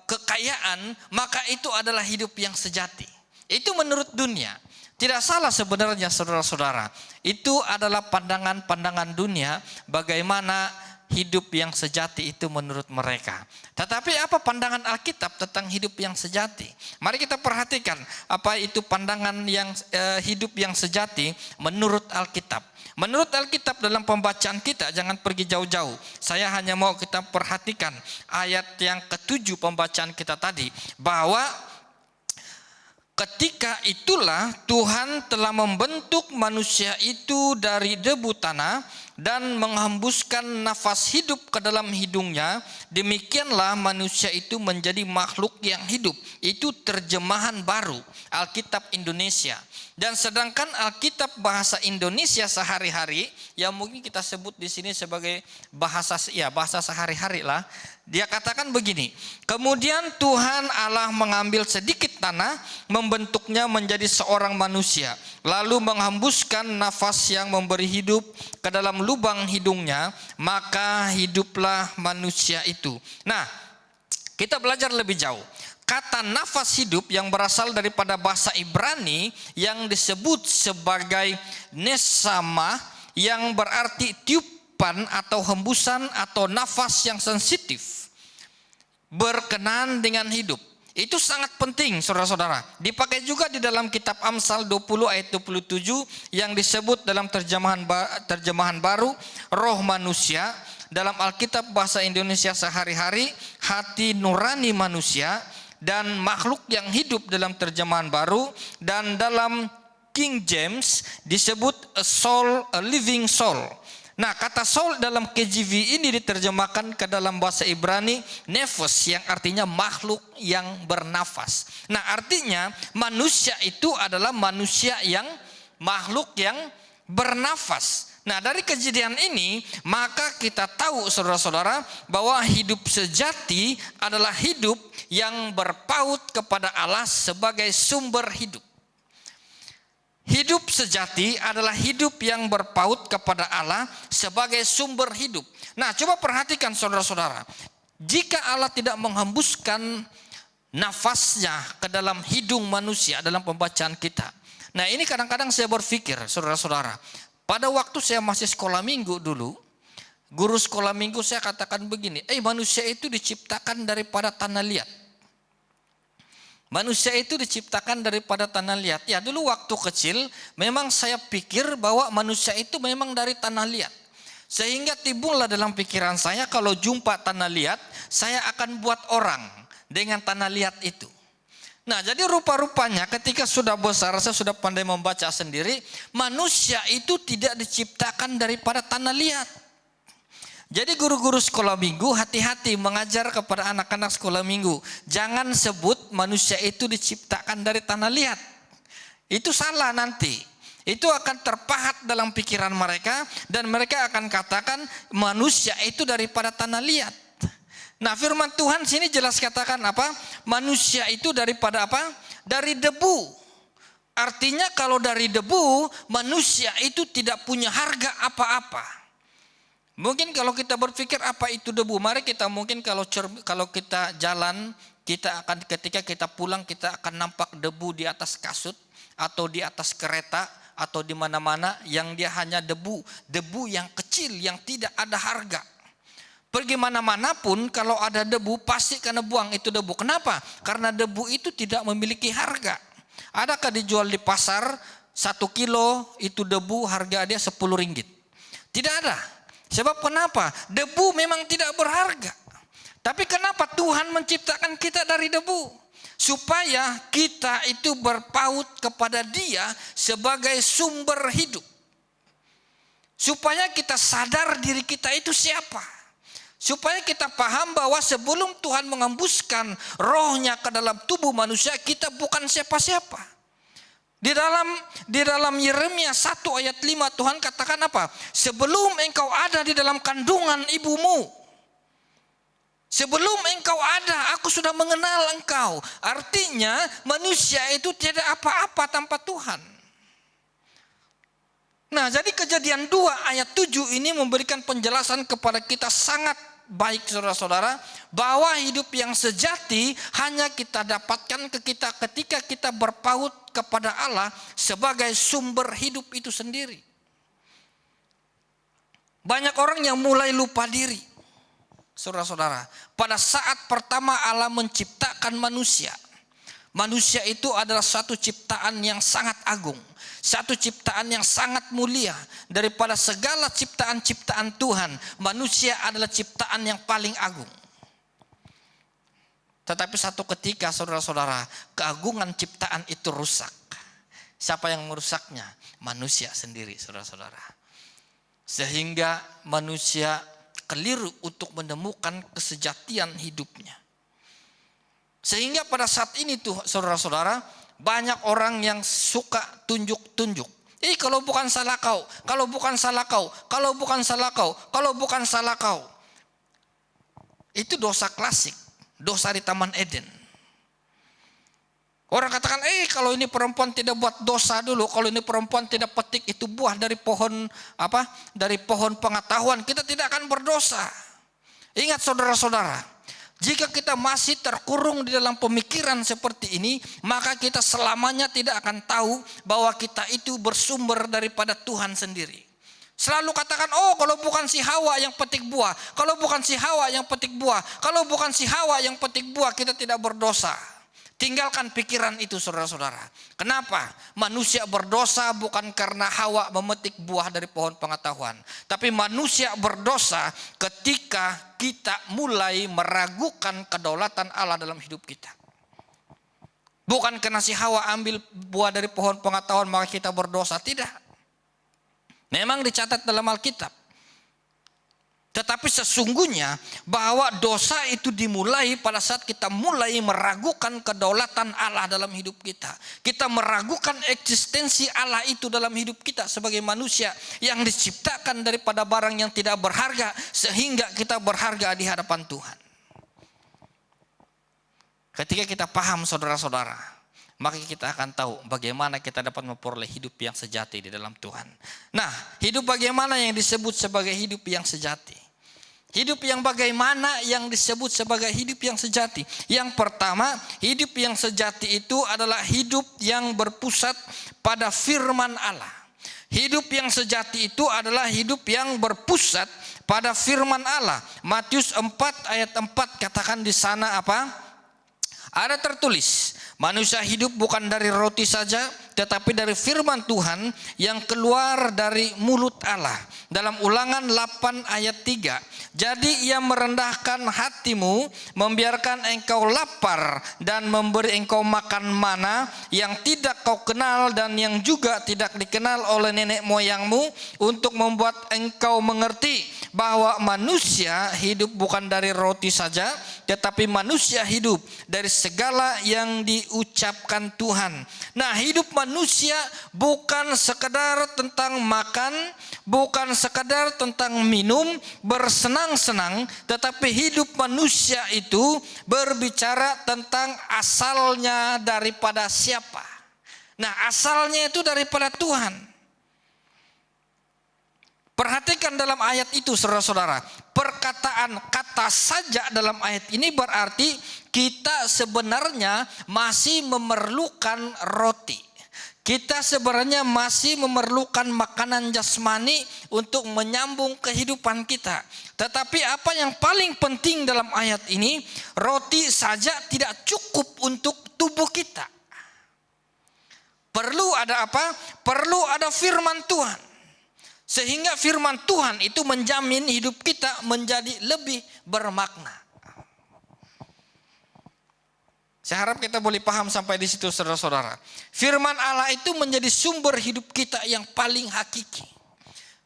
kekayaan, maka itu adalah hidup yang sejati. Itu menurut dunia. Tidak salah sebenarnya saudara-saudara. Itu adalah pandangan-pandangan dunia bagaimana hidup yang sejati itu menurut mereka. Tetapi apa pandangan Alkitab tentang hidup yang sejati? Mari kita perhatikan apa itu pandangan yang hidup yang sejati menurut Alkitab. Menurut Alkitab dalam pembacaan kita, jangan pergi jauh-jauh. Saya hanya mau kita perhatikan ayat yang ke-7 pembacaan kita tadi, bahwa ketika itulah Tuhan telah membentuk manusia itu dari debu tanah dan menghembuskan nafas hidup ke dalam hidungnya. Demikianlah manusia itu menjadi makhluk yang hidup. Itu terjemahan baru Alkitab Indonesia. Dan sedangkan Alkitab bahasa Indonesia sehari-hari, yang mungkin kita sebut di sini sebagai bahasa sehari-hari lah. Dia katakan begini, kemudian Tuhan Allah mengambil sedikit tanah, membentuknya menjadi seorang manusia, lalu menghembuskan nafas yang memberi hidup ke dalam lubang hidungnya, maka hiduplah manusia itu. Nah, kita belajar lebih jauh. Kata nafas hidup yang berasal daripada bahasa Ibrani yang disebut sebagai nesama, yang berarti tiupan atau hembusan atau nafas yang sensitif, berkenan dengan hidup. Itu sangat penting, saudara-saudara. Dipakai juga di dalam kitab Amsal 20 ayat 27 yang disebut dalam terjemahan baru roh manusia. Dalam Alkitab bahasa Indonesia sehari-hari hati nurani manusia, dan makhluk yang hidup dalam terjemahan baru, dan dalam King James disebut a soul, a living soul. Nah, kata soul dalam KJV ini diterjemahkan ke dalam bahasa Ibrani nefes, yang artinya makhluk yang bernafas. Nah, artinya manusia itu adalah manusia yang makhluk yang bernafas. Nah, dari kejadian ini maka kita tahu, saudara-saudara, bahwa hidup sejati adalah hidup yang berpaut kepada Allah sebagai sumber hidup. Hidup sejati adalah hidup yang berpaut kepada Allah sebagai sumber hidup. Nah, coba perhatikan saudara-saudara. Jika Allah tidak menghembuskan nafasnya ke dalam hidung manusia dalam pembacaan kita. Nah, ini kadang-kadang saya berpikir, saudara-saudara, pada waktu saya masih sekolah minggu dulu, guru sekolah minggu saya katakan begini, manusia itu diciptakan daripada tanah liat. Manusia itu diciptakan daripada tanah liat. Ya, dulu waktu kecil memang saya pikir bahwa manusia itu memang dari tanah liat. Sehingga timbullah dalam pikiran saya, kalau jumpa tanah liat, saya akan buat orang dengan tanah liat itu. Nah, jadi rupa-rupanya ketika sudah besar, saya sudah pandai membaca sendiri, manusia itu tidak diciptakan daripada tanah liat. Jadi guru-guru sekolah minggu hati-hati mengajar kepada anak-anak sekolah minggu. Jangan sebut manusia itu diciptakan dari tanah liat. Itu salah nanti. Itu akan terpahat dalam pikiran mereka, dan mereka akan katakan manusia itu daripada tanah liat. Nah, firman Tuhan sini jelas katakan apa? Manusia itu daripada apa? Dari debu. Artinya kalau dari debu, manusia itu tidak punya harga apa-apa. Mungkin kalau kita berpikir apa itu debu, mari kita mungkin kalau kita jalan, kita akan ketika kita pulang kita akan nampak debu di atas kasut atau di atas kereta atau di mana-mana yang dia hanya debu yang kecil yang tidak ada harga. Pergi mana-mana pun kalau ada debu pasti kena buang itu debu. Kenapa? Karena debu itu tidak memiliki harga. Adakah dijual di pasar 1 kilo itu debu harga dia 10 ringgit? Tidak ada. Sebab kenapa? Debu memang tidak berharga. Tapi kenapa Tuhan menciptakan kita dari debu? Supaya kita itu berpaut kepada Dia sebagai sumber hidup. Supaya kita sadar diri kita itu siapa. Supaya kita paham bahwa sebelum Tuhan mengembuskan rohnya ke dalam tubuh manusia, kita bukan siapa-siapa. Di dalam Yeremia 1 ayat 5 Tuhan katakan apa? Sebelum engkau ada di dalam kandungan ibumu, sebelum engkau ada, aku sudah mengenal engkau. Artinya manusia itu tidak apa-apa tanpa Tuhan. Nah, jadi Kejadian 2 ayat 7 ini memberikan penjelasan kepada kita sangat baik, saudara-saudara, bahwa hidup yang sejati hanya kita dapatkan ketika kita berpaut kepada Allah sebagai sumber hidup itu sendiri. Banyak orang yang mulai lupa diri, saudara-saudara. Pada saat pertama Allah menciptakan manusia, manusia itu adalah satu ciptaan yang sangat agung, satu ciptaan yang sangat mulia. Daripada segala ciptaan-ciptaan Tuhan, manusia adalah ciptaan yang paling agung. Tetapi satu ketika saudara-saudara, keagungan ciptaan itu rusak. Siapa yang merusaknya? Manusia sendiri, saudara-saudara. Sehingga manusia keliru untuk menemukan kesejatian hidupnya. Sehingga pada saat ini tuh saudara-saudara, banyak orang yang suka tunjuk-tunjuk. Kalau bukan salah kau, kalau bukan salah kau, kalau bukan salah kau, kalau bukan salah kau. Itu dosa klasik, dosa di Taman Eden. Orang katakan, kalau ini perempuan tidak buat dosa dulu, kalau ini perempuan tidak petik itu buah dari pohon apa? Dari pohon pengetahuan, kita tidak akan berdosa. Ingat saudara-saudara, jika kita masih terkurung di dalam pemikiran seperti ini, maka kita selamanya tidak akan tahu bahwa kita itu bersumber daripada Tuhan sendiri. Selalu katakan, kalau bukan si Hawa yang petik buah, kalau bukan si Hawa yang petik buah, kalau bukan si Hawa yang petik buah, kita tidak berdosa. Tinggalkan pikiran itu saudara-saudara. Kenapa? Manusia berdosa bukan karena Hawa memetik buah dari pohon pengetahuan. Tapi manusia berdosa ketika kita mulai meragukan kedaulatan Allah dalam hidup kita. Bukan karena si Hawa ambil buah dari pohon pengetahuan maka kita berdosa. Tidak. Memang dicatat dalam Alkitab. Tetapi sesungguhnya bahwa dosa itu dimulai pada saat kita mulai meragukan kedaulatan Allah dalam hidup kita. Kita meragukan eksistensi Allah itu dalam hidup kita sebagai manusia yang diciptakan daripada barang yang tidak berharga sehingga kita berharga di hadapan Tuhan. Ketika kita paham saudara-saudara, maka kita akan tahu bagaimana kita dapat memperoleh hidup yang sejati di dalam Tuhan. Nah, hidup bagaimana yang disebut sebagai hidup yang sejati? Hidup yang bagaimana yang disebut sebagai hidup yang sejati? Yang pertama, hidup yang sejati itu adalah hidup yang berpusat pada firman Allah. Hidup yang sejati itu adalah hidup yang berpusat pada firman Allah. Matius 4 ayat 4 katakan di sana apa? Ada tertulis, manusia hidup bukan dari roti saja, tetapi dari firman Tuhan yang keluar dari mulut Allah. Dalam Ulangan 8 ayat 3. Jadi ia merendahkan hatimu, membiarkan engkau lapar dan memberi engkau makan mana yang tidak kau kenal dan yang juga tidak dikenal oleh nenek moyangmu, untuk membuat engkau mengerti bahwa manusia hidup bukan dari roti saja, tetapi manusia hidup dari segala yang diucapkan Tuhan. Nah, hidup manusia bukan sekedar tentang makan, bukan sekedar tentang minum, bersenang-senang, tetapi hidup manusia itu berbicara tentang asalnya daripada siapa. Nah, asalnya itu daripada Tuhan. Perhatikan dalam ayat itu saudara-saudara, perkataan kata saja dalam ayat ini berarti kita sebenarnya masih memerlukan roti. Kita sebenarnya masih memerlukan makanan jasmani untuk menyambung kehidupan kita. Tetapi apa yang paling penting dalam ayat ini, roti saja tidak cukup untuk tubuh kita. Perlu ada apa? Perlu ada firman Tuhan. Sehingga firman Tuhan itu menjamin hidup kita menjadi lebih bermakna. Saya harap kita boleh paham sampai di situ saudara-saudara. Firman Allah itu menjadi sumber hidup kita yang paling hakiki.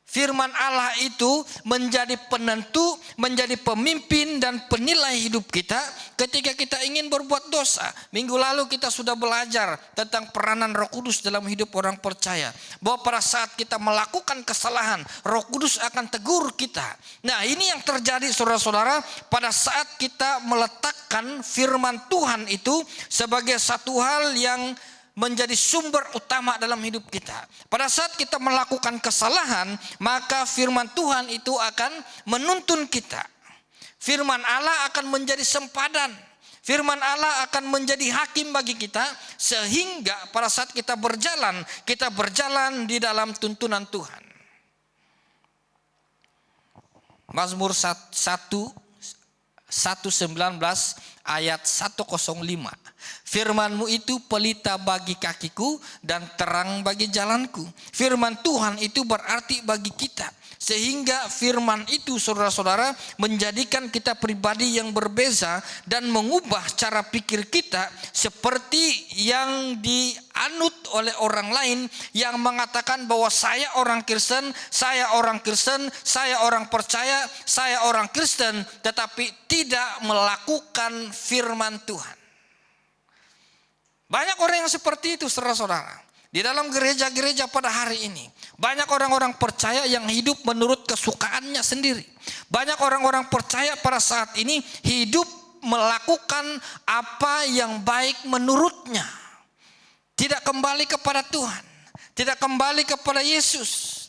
Firman Allah itu menjadi penentu, menjadi pemimpin dan penilai hidup kita ketika kita ingin berbuat dosa. Minggu lalu kita sudah belajar tentang peranan Roh Kudus dalam hidup orang percaya. Bahwa pada saat kita melakukan kesalahan, Roh Kudus akan tegur kita. Nah, ini yang terjadi saudara-saudara pada saat kita meletakkan firman Tuhan itu sebagai satu hal yang menjadi sumber utama dalam hidup kita. Pada saat kita melakukan kesalahan, maka firman Tuhan itu akan menuntun kita. Firman Allah akan menjadi sempadan. Firman Allah akan menjadi hakim bagi kita, sehingga pada saat kita berjalan di dalam tuntunan Tuhan. Mazmur 1:19 ayat 105. Firman-Mu itu pelita bagi kakiku dan terang bagi jalanku. Firman Tuhan itu berarti bagi kita. Sehingga firman itu saudara-saudara menjadikan kita pribadi yang berbeza dan mengubah cara pikir kita seperti yang dianut oleh orang lain yang mengatakan bahwa saya orang Kristen, saya orang Kristen, saya orang percaya, saya orang Kristen, tetapi tidak melakukan firman Tuhan. Banyak orang yang seperti itu saudara-saudara. Di dalam gereja-gereja pada hari ini, banyak orang-orang percaya yang hidup menurut kesukaannya sendiri. Banyak orang-orang percaya pada saat ini hidup melakukan apa yang baik menurutnya. Tidak kembali kepada Tuhan, tidak kembali kepada Yesus.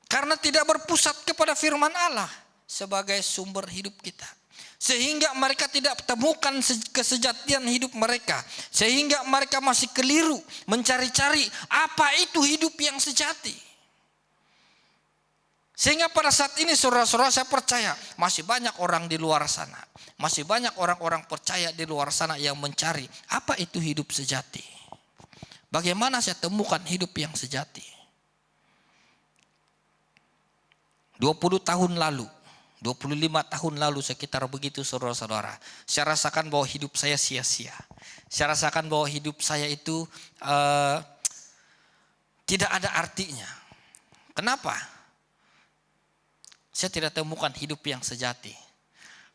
Karena tidak berpusat kepada firman Allah sebagai sumber hidup kita. Sehingga mereka tidak temukan kesejatian hidup mereka. Sehingga mereka masih keliru mencari-cari apa itu hidup yang sejati. Sehingga pada saat ini saudara-saudara saya percaya masih banyak orang di luar sana. Masih banyak orang-orang percaya di luar sana yang mencari apa itu hidup sejati. Bagaimana saya temukan hidup yang sejati. 20 tahun lalu, 25 tahun lalu sekitar begitu saudara-saudara. Saya rasakan bahwa hidup saya sia-sia. Saya rasakan bahwa hidup saya itu tidak ada artinya. Kenapa? Saya tidak temukan hidup yang sejati.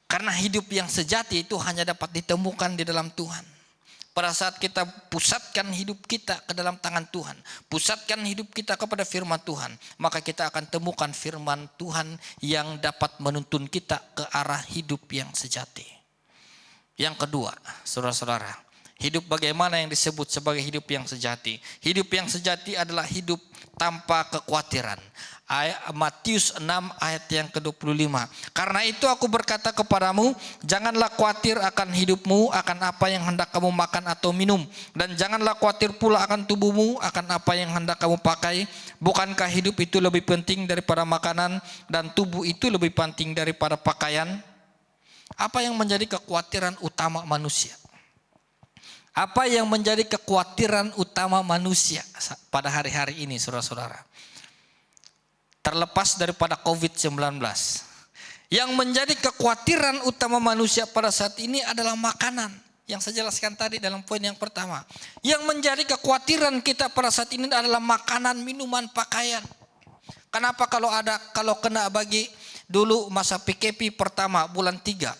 Karena hidup yang sejati itu hanya dapat ditemukan di dalam Tuhan. Pada saat kita pusatkan hidup kita ke dalam tangan Tuhan, pusatkan hidup kita kepada firman Tuhan, maka kita akan temukan firman Tuhan yang dapat menuntun kita ke arah hidup yang sejati. Yang kedua, saudara-saudara, hidup bagaimana yang disebut sebagai hidup yang sejati? Hidup yang sejati adalah hidup tanpa kekhawatiran. Matius 6 ayat yang ke-25. Karena itu aku berkata kepadamu, janganlah khawatir akan hidupmu, akan apa yang hendak kamu makan atau minum. Dan janganlah khawatir pula akan tubuhmu, akan apa yang hendak kamu pakai. Bukankah hidup itu lebih penting daripada makanan, dan tubuh itu lebih penting daripada pakaian? Apa yang menjadi kekhawatiran utama manusia? Apa yang menjadi kekhawatiran utama manusia pada hari-hari ini saudara-saudara? Terlepas daripada COVID-19. Yang menjadi kekhawatiran utama manusia pada saat ini adalah makanan. Yang saya jelaskan tadi dalam poin yang pertama. Yang menjadi kekhawatiran kita pada saat ini adalah makanan, minuman, pakaian. Kenapa kalau kena bagi dulu masa PKP pertama bulan 3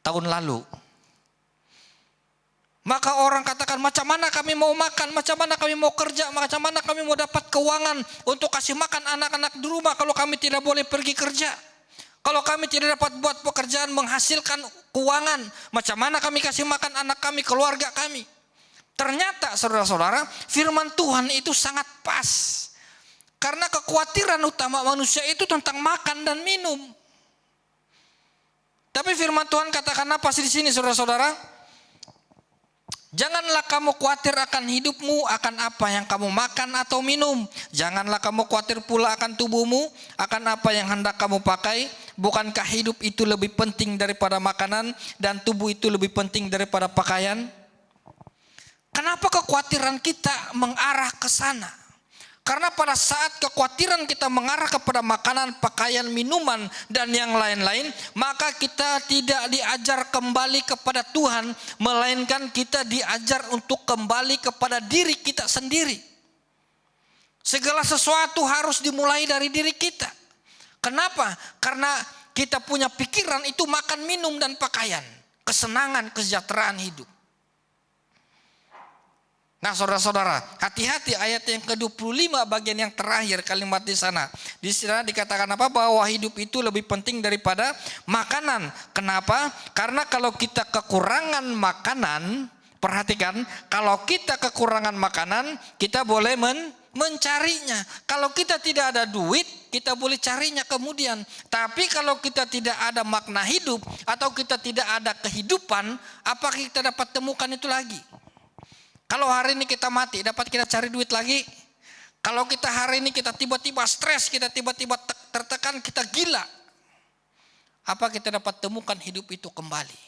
tahun lalu. Maka orang katakan macam mana kami mau makan, macam mana kami mau kerja, macam mana kami mau dapat keuangan untuk kasih makan anak-anak di rumah kalau kami tidak boleh pergi kerja. Kalau kami tidak dapat buat pekerjaan menghasilkan keuangan, macam mana kami kasih makan anak kami, keluarga kami. Ternyata saudara-saudara, firman Tuhan itu sangat pas. Karena kekhawatiran utama manusia itu tentang makan dan minum. Tapi firman Tuhan katakan apa sih di sini saudara-saudara? Janganlah kamu khawatir akan hidupmu, akan apa yang kamu makan atau minum. Janganlah kamu khawatir pula akan tubuhmu, akan apa yang hendak kamu pakai. Bukankah hidup itu lebih penting daripada makanan, dan tubuh itu lebih penting daripada pakaian? Kenapa kekhawatiran kita mengarah ke sana? Karena pada saat kekhawatiran kita mengarah kepada makanan, pakaian, minuman, dan yang lain-lain, maka kita tidak diajar kembali kepada Tuhan, melainkan kita diajar untuk kembali kepada diri kita sendiri. Segala sesuatu harus dimulai dari diri kita. Kenapa? Karena kita punya pikiran itu makan, minum, dan pakaian. Kesenangan, kesejahteraan hidup. Nah saudara-saudara, hati-hati ayat yang ke-25 bagian yang terakhir kalimat di sana. Di sana dikatakan apa? Bahwa hidup itu lebih penting daripada makanan. Kenapa? Karena kalau kita kekurangan makanan, perhatikan, kalau kita kekurangan makanan, kita boleh mencarinya. Kalau kita tidak ada duit, kita boleh carinya kemudian. Tapi kalau kita tidak ada makna hidup atau kita tidak ada kehidupan, apakah kita dapat temukan itu lagi? Kalau hari ini kita mati, dapat kita cari duit lagi? Kalau kita hari ini kita tiba-tiba stres, kita tiba-tiba tertekan, kita gila. Apa kita dapat temukan hidup itu kembali?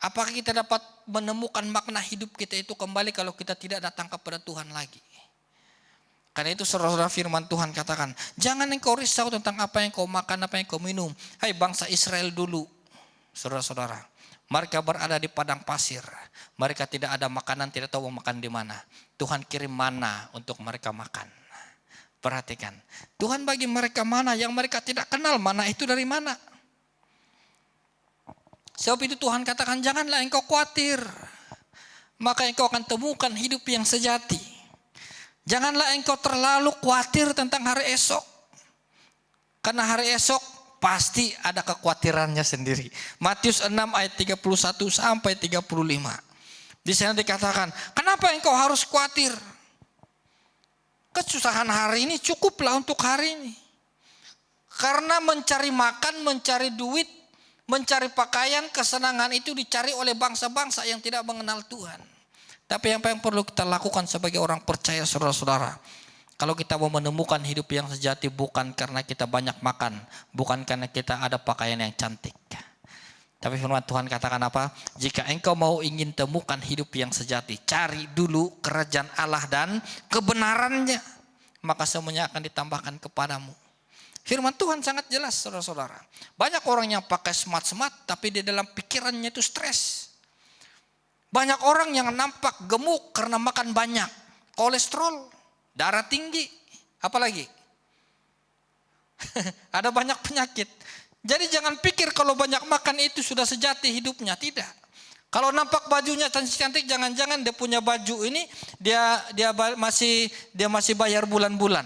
Apakah kita dapat menemukan makna hidup kita itu kembali kalau kita tidak datang kepada Tuhan lagi? Karena itu saudara-saudara firman Tuhan katakan, jangan engkau risau tentang apa yang kau makan, apa yang kau minum. Hai bangsa Israel dulu, saudara-saudara. Mereka berada di padang pasir. Mereka tidak ada makanan, tidak tahu mau makan di mana. Tuhan kirim mana untuk mereka makan. Perhatikan, Tuhan bagi mereka mana yang mereka tidak kenal, mana itu dari mana. Sebab itu Tuhan katakan, janganlah engkau khawatir. Maka engkau akan temukan hidup yang sejati. Janganlah engkau terlalu khawatir tentang hari esok. Karena hari esok pasti ada kekhawatirannya sendiri. Matius 6 ayat 31 sampai 35. Di sana dikatakan, kenapa engkau harus khawatir? Kesusahan hari ini cukuplah untuk hari ini. Karena mencari makan, mencari duit, mencari pakaian, kesenangan itu dicari oleh bangsa-bangsa yang tidak mengenal Tuhan. Tapi apa yang perlu kita lakukan sebagai orang percaya saudara-saudara? Kalau kita mau menemukan hidup yang sejati bukan karena kita banyak makan, bukan karena kita ada pakaian yang cantik. Tapi firman Tuhan katakan apa? Jika engkau mau ingin temukan hidup yang sejati, cari dulu kerajaan Allah dan kebenarannya, maka semuanya akan ditambahkan kepadamu. Firman Tuhan sangat jelas saudara-saudara. Banyak orang yang pakai smart-smart tapi di dalam pikirannya itu stres. Banyak orang yang nampak gemuk karena makan banyak. Kolesterol, darah tinggi, apalagi? Ada banyak penyakit. Jadi jangan pikir kalau banyak makan itu sudah sejati hidupnya, tidak. Kalau nampak bajunya cantik-cantik, jangan-jangan dia punya baju ini dia masih bayar bulan-bulan.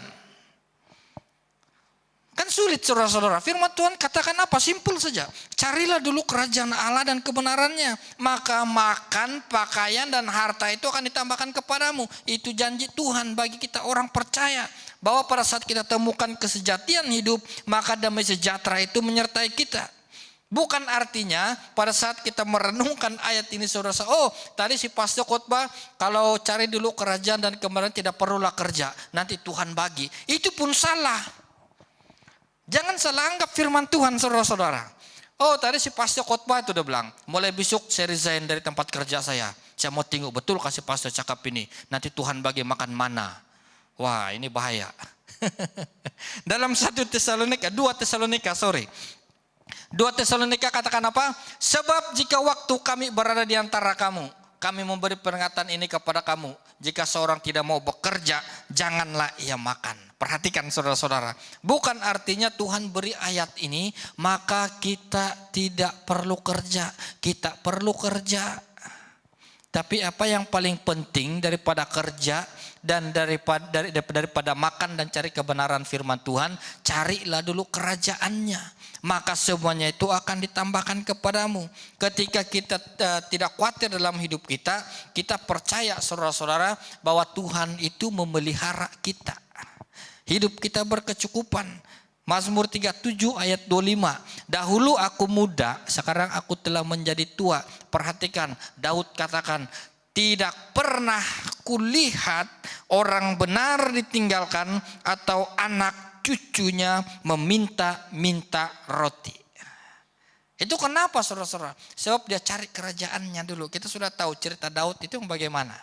Kan sulit saudara-saudara. Firman Tuhan katakan apa? Simpel saja. Carilah dulu kerajaan Allah dan kebenarannya. Maka makan, pakaian dan harta itu akan ditambahkan kepadamu. Itu janji Tuhan bagi kita orang percaya. Bahwa pada saat kita temukan kesejatian hidup, maka damai sejahtera itu menyertai kita. Bukan artinya pada saat kita merenungkan ayat ini saudara, oh tadi si pastor khotbah kalau cari dulu kerajaan dan kebenaran tidak perlulah kerja. Nanti Tuhan bagi. Itu pun salah. Jangan salah anggap firman Tuhan saudara-saudara. Oh tadi si pastor khotbah itu udah bilang, mulai besok saya resign dari tempat kerja saya. Saya mau tengok betul kasih pastor cakap ini. Nanti Tuhan bagi makan mana. Wah ini bahaya. Dalam 2 Tesalonika katakan apa? Sebab jika waktu kami berada di antara kamu, kami memberi peringatan ini kepada kamu. Jika seorang tidak mau bekerja, janganlah ia makan. Perhatikan saudara-saudara. Bukan artinya Tuhan beri ayat ini, maka kita tidak perlu kerja. Kita perlu kerja. Tapi apa yang paling penting daripada kerja dan daripada makan dan cari kebenaran firman Tuhan, carilah dulu kerajaannya. Maka semuanya itu akan ditambahkan kepadamu. Ketika kita tidak khawatir dalam hidup kita, kita percaya saudara-saudara bahwa Tuhan itu memelihara kita. Hidup kita berkecukupan. Mazmur 37 ayat 25. Dahulu aku muda, sekarang aku telah menjadi tua. Perhatikan, Daud katakan, tidak pernah kulihat orang benar ditinggalkan atau anak cucunya meminta-minta roti. Itu kenapa saudara-saudara? Sebab dia cari kerajaannya dulu. Kita sudah tahu cerita Daud itu bagaimana.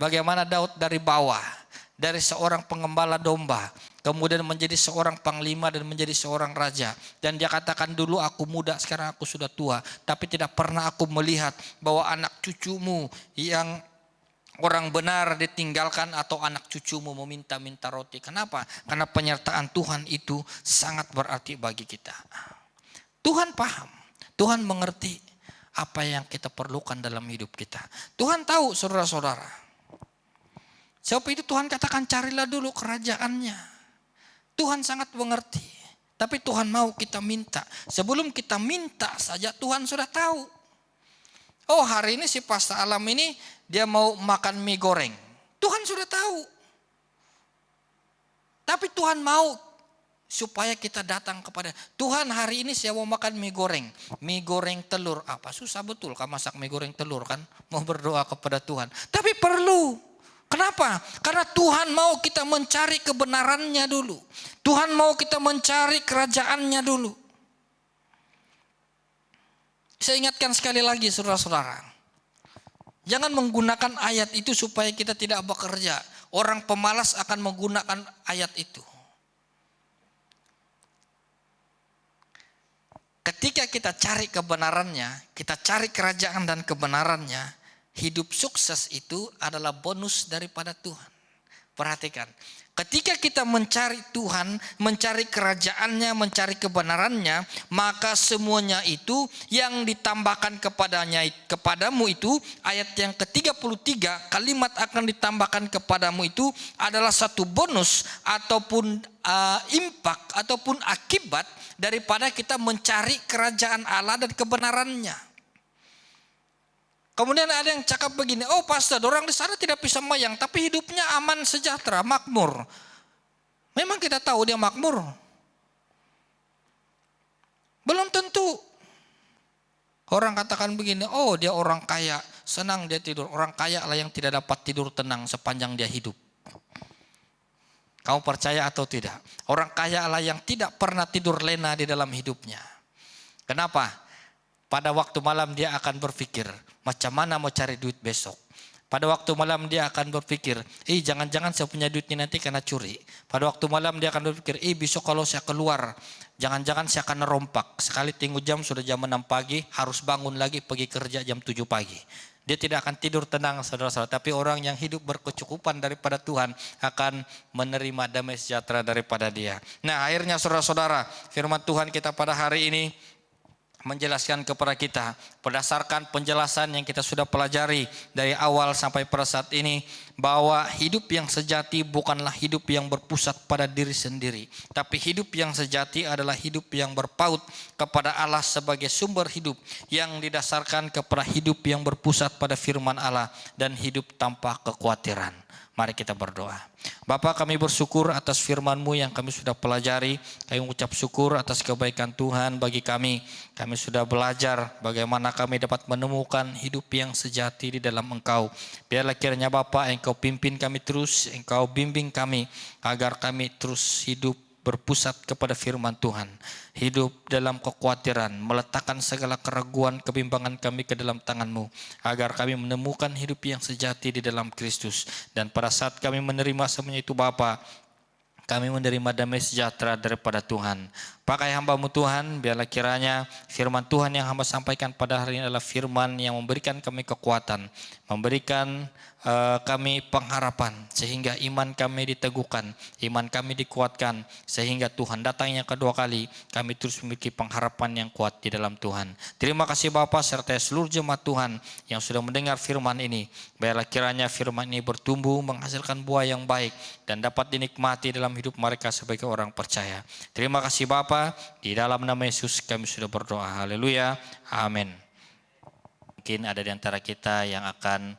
Bagaimana Daud dari bawah, dari seorang pengembala domba, kemudian menjadi seorang panglima dan menjadi seorang raja. Dan dia katakan dulu aku muda, sekarang aku sudah tua. Tapi tidak pernah aku melihat bahwa anak cucumu yang orang benar ditinggalkan atau anak cucumu meminta-minta roti. Kenapa? Karena penyertaan Tuhan itu sangat berarti bagi kita. Tuhan paham, Tuhan mengerti apa yang kita perlukan dalam hidup kita. Tuhan tahu saudara-saudara. Sebab itu Tuhan katakan carilah dulu kerajaannya. Tuhan sangat mengerti. Tapi Tuhan mau kita minta. Sebelum kita minta saja Tuhan sudah tahu. Oh hari ini si Pastor Alam ini dia mau makan mie goreng. Tuhan sudah tahu. Tapi Tuhan mau supaya kita datang kepada Tuhan hari ini saya mau makan mie goreng. Mie goreng telur. Apa susah betul kan masak mie goreng telur kan. Mau berdoa kepada Tuhan. Tapi perlu. Kenapa? Karena Tuhan mau kita mencari kebenarannya dulu. Tuhan mau kita mencari kerajaannya dulu. Saya ingatkan sekali lagi saudara-saudara. Jangan menggunakan ayat itu supaya kita tidak bekerja. orang pemalas akan menggunakan ayat itu. Ketika kita cari kebenarannya, kita cari kerajaan dan kebenarannya, hidup sukses itu adalah bonus daripada Tuhan. Perhatikan, ketika kita mencari Tuhan, mencari kerajaannya, mencari kebenarannya, maka semuanya itu yang ditambahkan kepadamu itu, ayat yang ke-33, kalimat akan ditambahkan kepadamu itu adalah satu bonus ataupun impak ataupun akibat daripada kita mencari kerajaan Allah dan kebenarannya. Kemudian ada yang cakap begini, oh pastor, orang di sana tidak bisa sembahyang, tapi hidupnya aman, sejahtera, makmur. Memang kita tahu dia makmur? Belum tentu. Orang katakan begini, oh dia orang kaya, senang dia tidur. Orang kaya lah yang tidak dapat tidur tenang sepanjang dia hidup. Kamu percaya atau tidak? Orang kaya lah yang tidak pernah tidur lena di dalam hidupnya. Kenapa? Pada waktu malam dia akan berpikir, macam mana mau cari duit besok. Pada waktu malam dia akan berpikir, jangan-jangan saya punya duitnya nanti kena curi. Pada waktu malam dia akan berpikir, besok kalau saya keluar, jangan-jangan saya akan nerompak. Sekali tengok jam sudah jam 6 pagi, harus bangun lagi pergi kerja jam 7 pagi. Dia tidak akan tidur tenang saudara-saudara. Tapi orang yang hidup berkecukupan daripada Tuhan akan menerima damai sejahtera daripada dia. Nah akhirnya saudara-saudara, firman Tuhan kita pada hari ini menjelaskan kepada kita berdasarkan penjelasan yang kita sudah pelajari dari awal sampai pada saat ini, bahwa hidup yang sejati bukanlah hidup yang berpusat pada diri sendiri, tapi hidup yang sejati adalah hidup yang berpaut kepada Allah sebagai sumber hidup, yang didasarkan kepada hidup yang berpusat pada firman Allah dan hidup tanpa kekhawatiran. Mari kita berdoa. Bapa, kami bersyukur atas firman-Mu yang kami sudah pelajari. Kami mengucap syukur atas kebaikan Tuhan bagi kami. Kami sudah belajar bagaimana kami dapat menemukan hidup yang sejati di dalam Engkau. Biarlah kiranya Bapa, Engkau pimpin kami terus, Engkau bimbing kami agar kami terus hidup berpusat kepada firman Tuhan. Hidup dalam kekhawatiran, meletakkan segala keraguan, kebimbangan kami ke dalam tangan-Mu, agar kami menemukan hidup yang sejati di dalam Kristus. Dan pada saat kami menerima semuanya itu Bapa, kami menerima damai sejahtera daripada Tuhan. Pakai hamba-Mu Tuhan, biarlah kiranya firman Tuhan yang hamba sampaikan pada hari ini adalah firman yang memberikan kami kekuatan, memberikan kami pengharapan, sehingga iman kami diteguhkan, iman kami dikuatkan, sehingga Tuhan datang yang kedua kali, kami terus memiliki pengharapan yang kuat di dalam Tuhan. Terima kasih Bapa serta seluruh jemaat Tuhan yang sudah mendengar firman ini. Biarlah kiranya firman ini bertumbuh, menghasilkan buah yang baik, dan dapat dinikmati dalam hidup mereka sebagai orang percaya. Terima kasih Bapa, di dalam nama Yesus kami sudah berdoa. Haleluya, amin. Mungkin ada di antara kita yang akan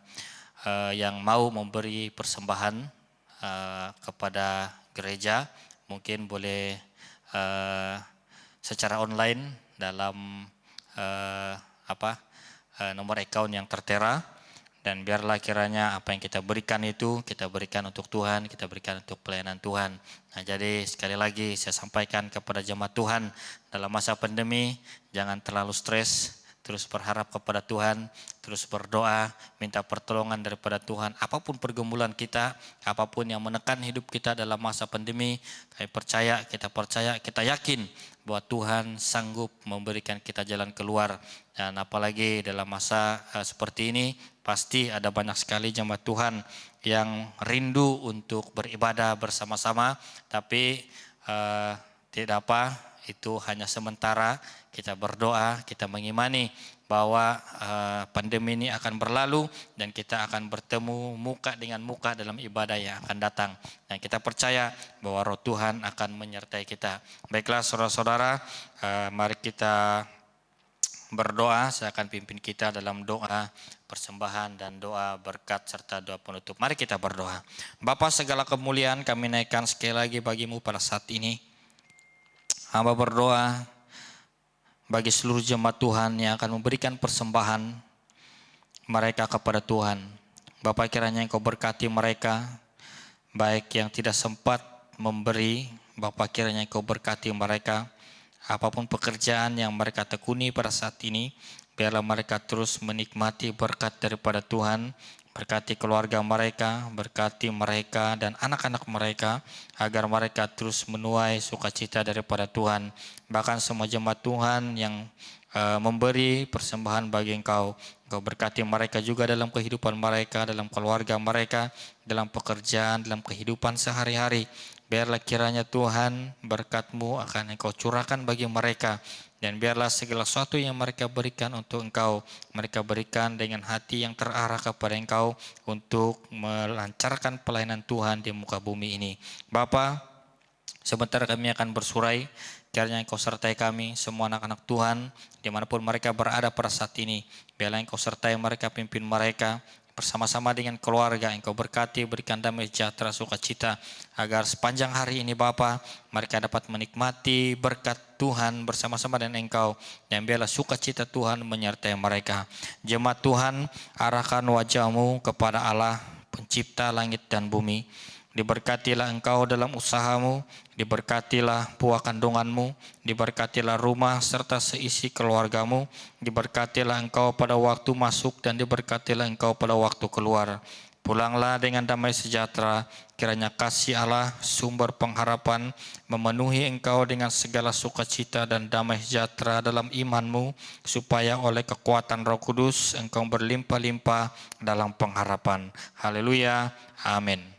yang mau memberi persembahan kepada gereja, mungkin boleh secara online dalam nomor account yang tertera, dan biarlah kiranya apa yang kita berikan itu kita berikan untuk Tuhan, kita berikan untuk pelayanan Tuhan. Nah, jadi sekali lagi saya sampaikan kepada jemaat Tuhan, dalam masa pandemi jangan terlalu stres, terus berharap kepada Tuhan, terus berdoa, minta pertolongan daripada Tuhan. Apapun pergumulan kita, apapun yang menekan hidup kita dalam masa pandemi, kita percaya, kita yakin bahwa Tuhan sanggup memberikan kita jalan keluar. Dan apalagi dalam masa seperti ini, pasti ada banyak sekali jemaat Tuhan yang rindu untuk beribadah bersama-sama, tapi tidak apa, itu hanya sementara. Kita berdoa, kita mengimani bahwa pandemi ini akan berlalu dan kita akan bertemu muka dengan muka dalam ibadah yang akan datang. Dan kita percaya bahwa roh Tuhan akan menyertai kita. Baiklah saudara-saudara, mari kita berdoa. Saya akan pimpin kita dalam doa persembahan dan doa berkat serta doa penutup. Mari kita berdoa. Bapa, segala kemuliaan kami naikkan sekali lagi bagi-Mu pada saat ini. Hamba berdoa bagi seluruh jemaat Tuhan yang akan memberikan persembahan mereka kepada Tuhan. Bapa, kiranya Engkau berkati mereka, baik yang tidak sempat memberi, Bapa kiranya Engkau berkati mereka. Apapun pekerjaan yang mereka tekuni pada saat ini, biarlah mereka terus menikmati berkat daripada Tuhan, Berkati keluarga mereka, berkati mereka dan anak-anak mereka, agar mereka terus menuai sukacita daripada Tuhan. Bahkan semua jemaat Tuhan yang memberi persembahan bagi Engkau, Engkau berkati mereka juga dalam kehidupan mereka, dalam keluarga mereka, dalam pekerjaan, dalam kehidupan sehari-hari. Biarlah kiranya Tuhan berkat-Mu akan Engkau curahkan bagi mereka. Dan biarlah segala sesuatu yang mereka berikan untuk Engkau, mereka berikan dengan hati yang terarah kepada Engkau untuk melancarkan pelayanan Tuhan di muka bumi ini. Bapa, sebentar kami akan bersurai, kiranya Engkau sertai kami, semua anak-anak Tuhan, dimanapun mereka berada pada saat ini. Biarlah Engkau sertai mereka, pimpin mereka, bersama-sama dengan keluarga. Engkau berkati, berikan damai sejahtera, sukacita, agar sepanjang hari ini Bapa, mereka dapat menikmati berkat Tuhan bersama-sama dengan Engkau, dan biarlah sukacita Tuhan menyertai mereka. Jemaat Tuhan, arahkan wajah-Mu kepada Allah, pencipta langit dan bumi. Diberkatilah engkau dalam usahamu, diberkatilah buah kandunganmu, diberkatilah rumah serta seisi keluargamu, diberkatilah engkau pada waktu masuk dan diberkatilah engkau pada waktu keluar. Pulanglah dengan damai sejahtera, kiranya kasih Allah, sumber pengharapan, memenuhi engkau dengan segala sukacita dan damai sejahtera dalam imanmu, supaya oleh kekuatan Roh Kudus engkau berlimpah-limpah dalam pengharapan. Haleluya, amin.